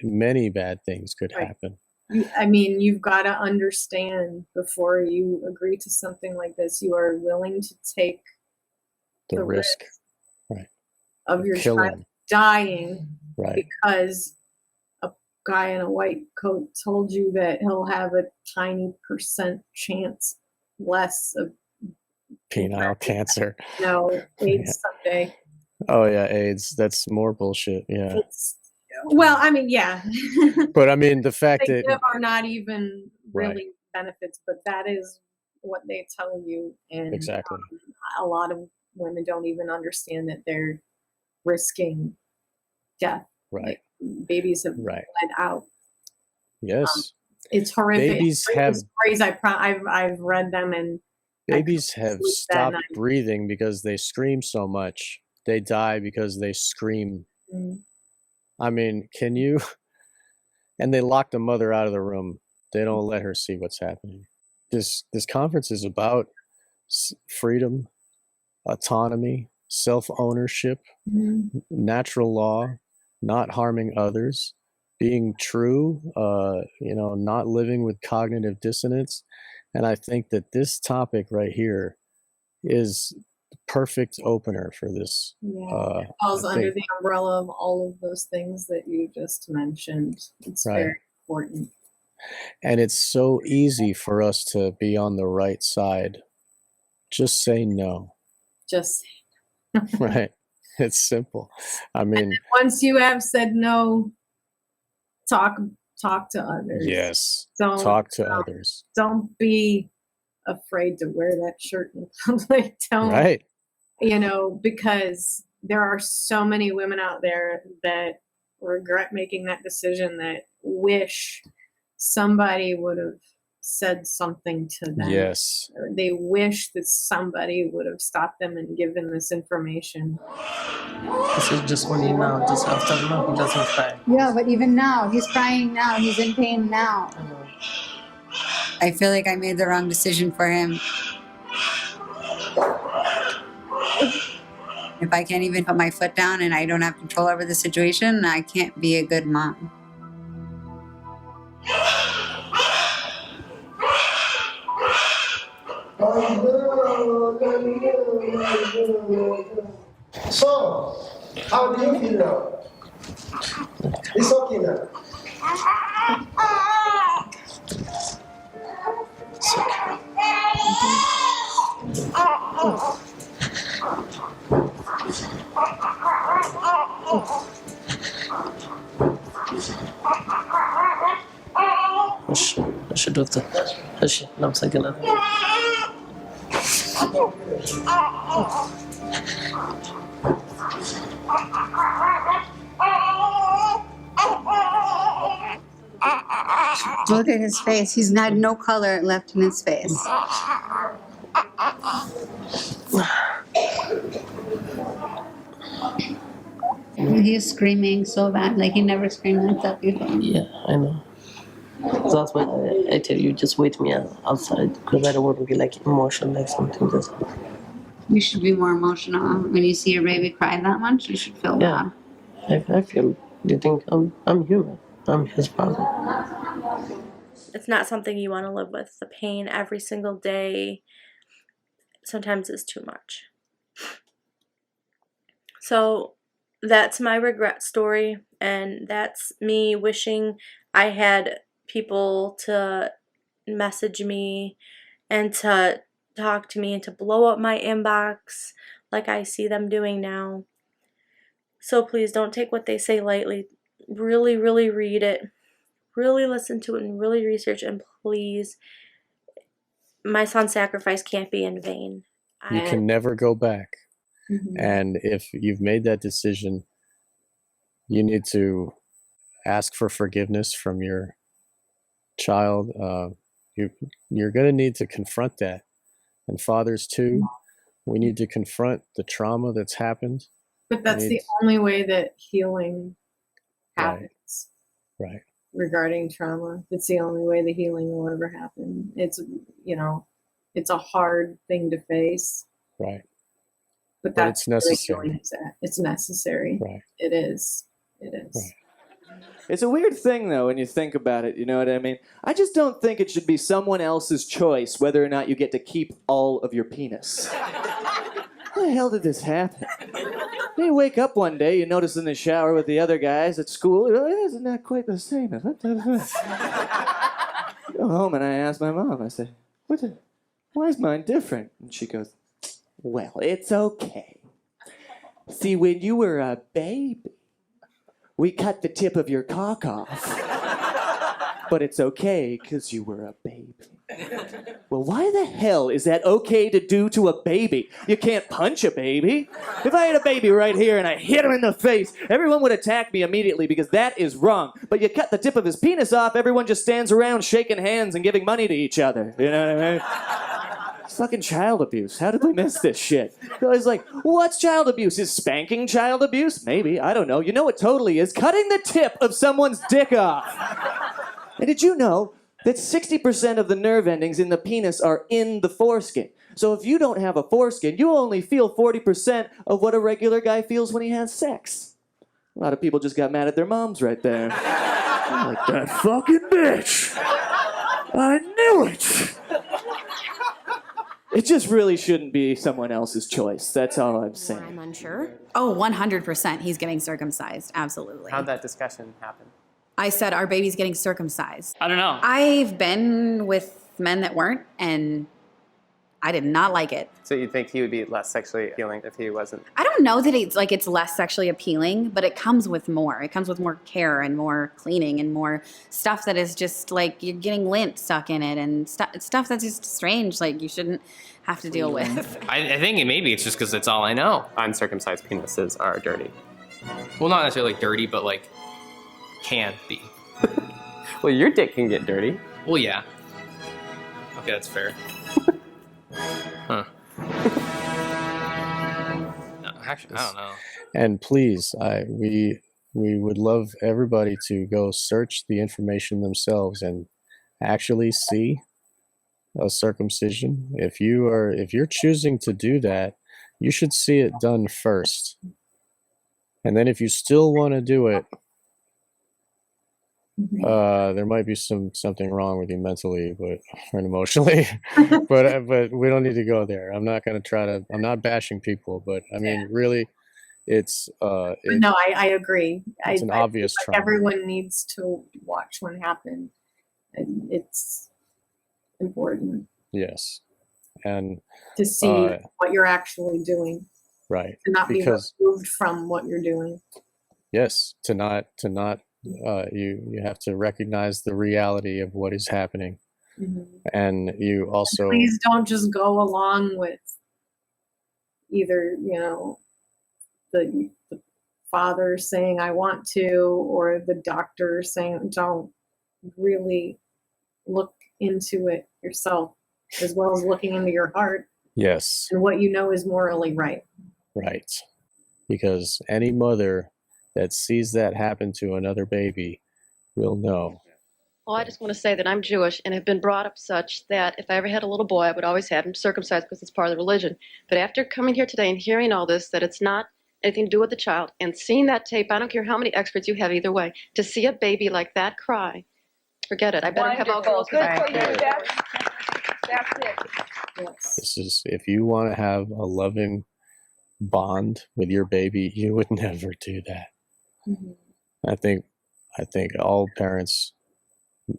many bad things could happen. I mean, you've got to understand before you agree to something like this, you are willing to take the risk of your child dying because a guy in a white coat told you that he'll have a tiny % chance less of penile cancer. No, AIDS someday. Oh yeah, AIDS. That's more bullshit. Yeah. Well, I mean, yeah. But the fact they that are not even really benefits, but that is what they tell you, and exactly. A lot of women don't even understand that they're risking death. Right. Babies have bled out. Yes. It's horrific. Babies have. I've read them, and babies have stopped breathing because they scream so much. They die because they scream. Can you? And they lock the mother out of the room. They don't let her see what's happening. This conference is about freedom, autonomy, self-ownership, natural law, not harming others, being true, not living with cognitive dissonance. And I think that this topic right here is the perfect opener for this. Yeah, it falls under the umbrella of all of those things that you just mentioned. It's very important. And it's so easy for us to be on the right side. Just say no. Just Right. It's simple. I mean, once you have said no, talk to others. Yes. Don't Talk to others. Don't be afraid to wear that shirt in public. Don't, Right. you know, because there are so many women out there that regret making that decision, that wish somebody would have said something to them. Yes. Or they wish that somebody would have stopped them and given this information. This is just only now, just after now, he doesn't cry. Yeah, but even now, he's crying now, he's in pain now. I feel like I made the wrong decision for him. If I can't even put my foot down and I don't have control over the situation, I can't be a good mom. So, how do you feel now? It's okay now. ماشي دكتور ماشي نمسك كده Look at his face. He's had no color left in his face. He's screaming so bad, like he never screamed like that before. Yeah, I know. That's why I tell you, just wait me outside, because I don't want to be like emotional, like something just. You should be more emotional. When you see your baby cry that much, you should feel bad. I feel. You think I'm human? I'm his father. It's not something you want to live with. The pain every single day sometimes is too much. So that's my regret story, and that's me wishing I had people to message me and to talk to me and to blow up my inbox like I see them doing now. So please don't take what they say lightly. Really, really read it. Really listen to it and really research, and please, my son's sacrifice can't be in vain. You can never go back. Mm-hmm. And if you've made that decision, you need to ask for forgiveness from your child. You're going to need to confront that. And fathers too, we need to confront the trauma that's happened. But that's the only way that healing happens. Right. Regarding trauma, it's the only way the healing will ever happen. It's, you know, it's a hard thing to face. Right. But that's it's necessary. It's necessary. Right. It is. It is. Right. It's a weird thing, though, when you think about it, you know what I mean? I just don't think it should be someone else's choice whether or not you get to keep all of your penis. How the hell did this happen? You wake up one day, you notice in the shower with the other guys at school, you're like, isn't that quite the same? Go home and I ask my mom, I say, why is mine different? And she goes, well, it's okay. See, when you were a baby, we cut the tip of your cock off. But it's okay, because you were a baby. Well, why the hell is that okay to do to a baby? You can't punch a baby. If I had a baby right here and I hit him in the face, everyone would attack me immediately because that is wrong. But you cut the tip of his penis off, everyone just stands around shaking hands and giving money to each other. You know what I mean? It's fucking child abuse. How did we miss this shit? It's like, what's child abuse? Is spanking child abuse? Maybe. I don't know. You know what totally is? Cutting the tip of someone's dick off. And did you know that 60% of the nerve endings in the penis are in the foreskin? So if you don't have a foreskin, you only feel 40% of what a regular guy feels when he has sex. A lot of people just got mad at their moms right there. Like, that fucking bitch! I knew it! It just really shouldn't be someone else's choice. That's all I'm saying. I'm unsure. Oh, 100% he's getting circumcised. Absolutely. How'd that discussion happen? I said, our baby's getting circumcised. I don't know. I've been with men that weren't, and I did not like it. So you think he would be less sexually appealing if he wasn't? I don't know that it's less sexually appealing, but it comes with more. It comes with more care and more cleaning and more stuff that is just like you're getting lint stuck in it and stuff that's just strange, like you shouldn't have to deal with. I think maybe it's just because it's all I know. Uncircumcised penises are dirty. Well, not necessarily dirty, but like can be. Well, your dick can get dirty. Well, yeah. Okay, that's fair. Huh. No, actually, I don't know. And please, we would love everybody to go search the information themselves and actually see a circumcision. If you're choosing to do that, you should see it done first. And then if you still want to do it, there might be something wrong with you mentally, and emotionally, but we don't need to go there. I'm not going to I'm not bashing people, but I mean, really, it's no, I agree. It's an obvious like trauma. everyone needs to watch one happen, and it's important. Yes, and to see what you're actually doing, right? To not be removed from what you're doing. Yes, to not. You have to recognize the reality of what is happening, and you also please don't just go along with either the father saying I want to or the doctor saying don't. Really look into it yourself as well as looking into your heart. Yes, and what you know is morally right. Right, because any mother that sees that happen to another baby will know. Well, I just want to say that I'm Jewish and have been brought up such that if I ever had a little boy, I would always have him circumcised because it's part of the religion. But after coming here today and hearing all this, that it's not anything to do with the child, and seeing that tape, I don't care how many experts you have either way, to see a baby like that cry, forget it. I better have all girls. Good for you. That's it. Yes. This is, if you want to have a loving bond with your baby, you would never do that. I think all parents,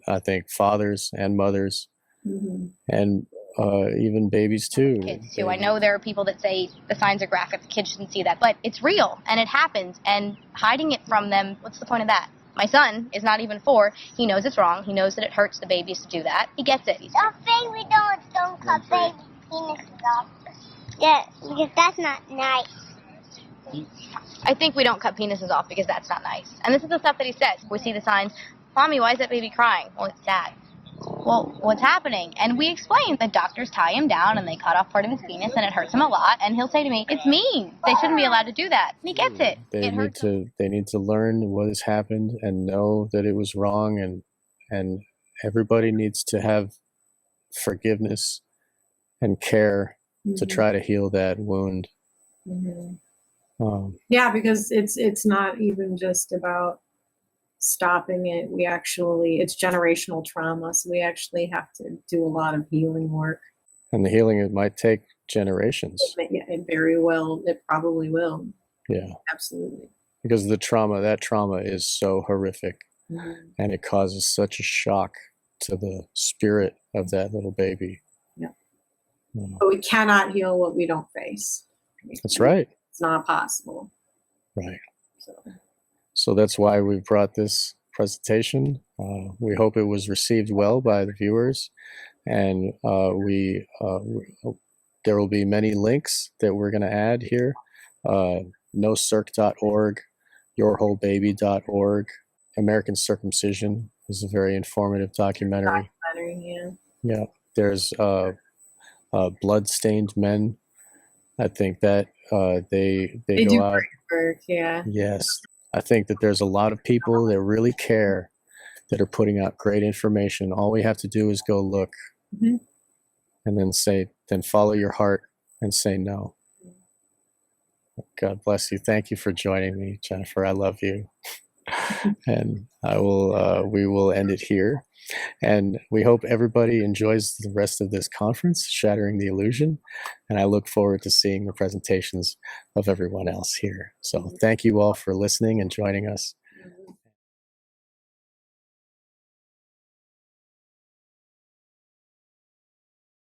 I think fathers and mothers, and even babies too. Kids too. I know there are people that say the signs are graphic, the kids shouldn't see that, but it's real and it happens, and hiding it from them, what's the point of that? My son is not even 4. He knows it's wrong. He knows that it hurts the babies to do that. He gets it. Don't say we don't cut baby penises off. Yeah, because that's not nice. I think we don't cut penises off because that's not nice. And this is the stuff that he says. We see the signs. Mommy, why is that baby crying? Well, it's sad. Well, what's happening? And we explain that doctors tie him down and they cut off part of his penis and it hurts him a lot. And he'll say to me, it's mean. They shouldn't be allowed to do that. And he gets it. They need to learn what has happened and know that it was wrong, and everybody needs to have forgiveness and care to try to heal that wound. Yeah, because it's not even just about stopping it. It's generational trauma, so we actually have to do a lot of healing work. And the healing, it might take generations. It probably will. Yeah, absolutely. Because that trauma is so horrific, and it causes such a shock to the spirit of that little baby. Yeah. But we cannot heal what we don't face. That's right. It's not possible. Right. So that's why we brought this presentation. We hope it was received well by the viewers, and there will be many links that we're going to add here. NoCirc.org, YourWholeBaby.org. American Circumcision is a very informative documentary. Yeah. There's Bloodstained Men. I think that they do go out. great work, yeah. Yes. I think that there's a lot of people that really care that are putting out great information. All we have to do is go look and then follow your heart and say no. God bless you. Thank you for joining me, Jennifer. I love you. And we will end it here. And we hope everybody enjoys the rest of this conference, Shattering the Illusion. And I look forward to seeing the presentations of everyone else here. So thank you all for listening and joining us.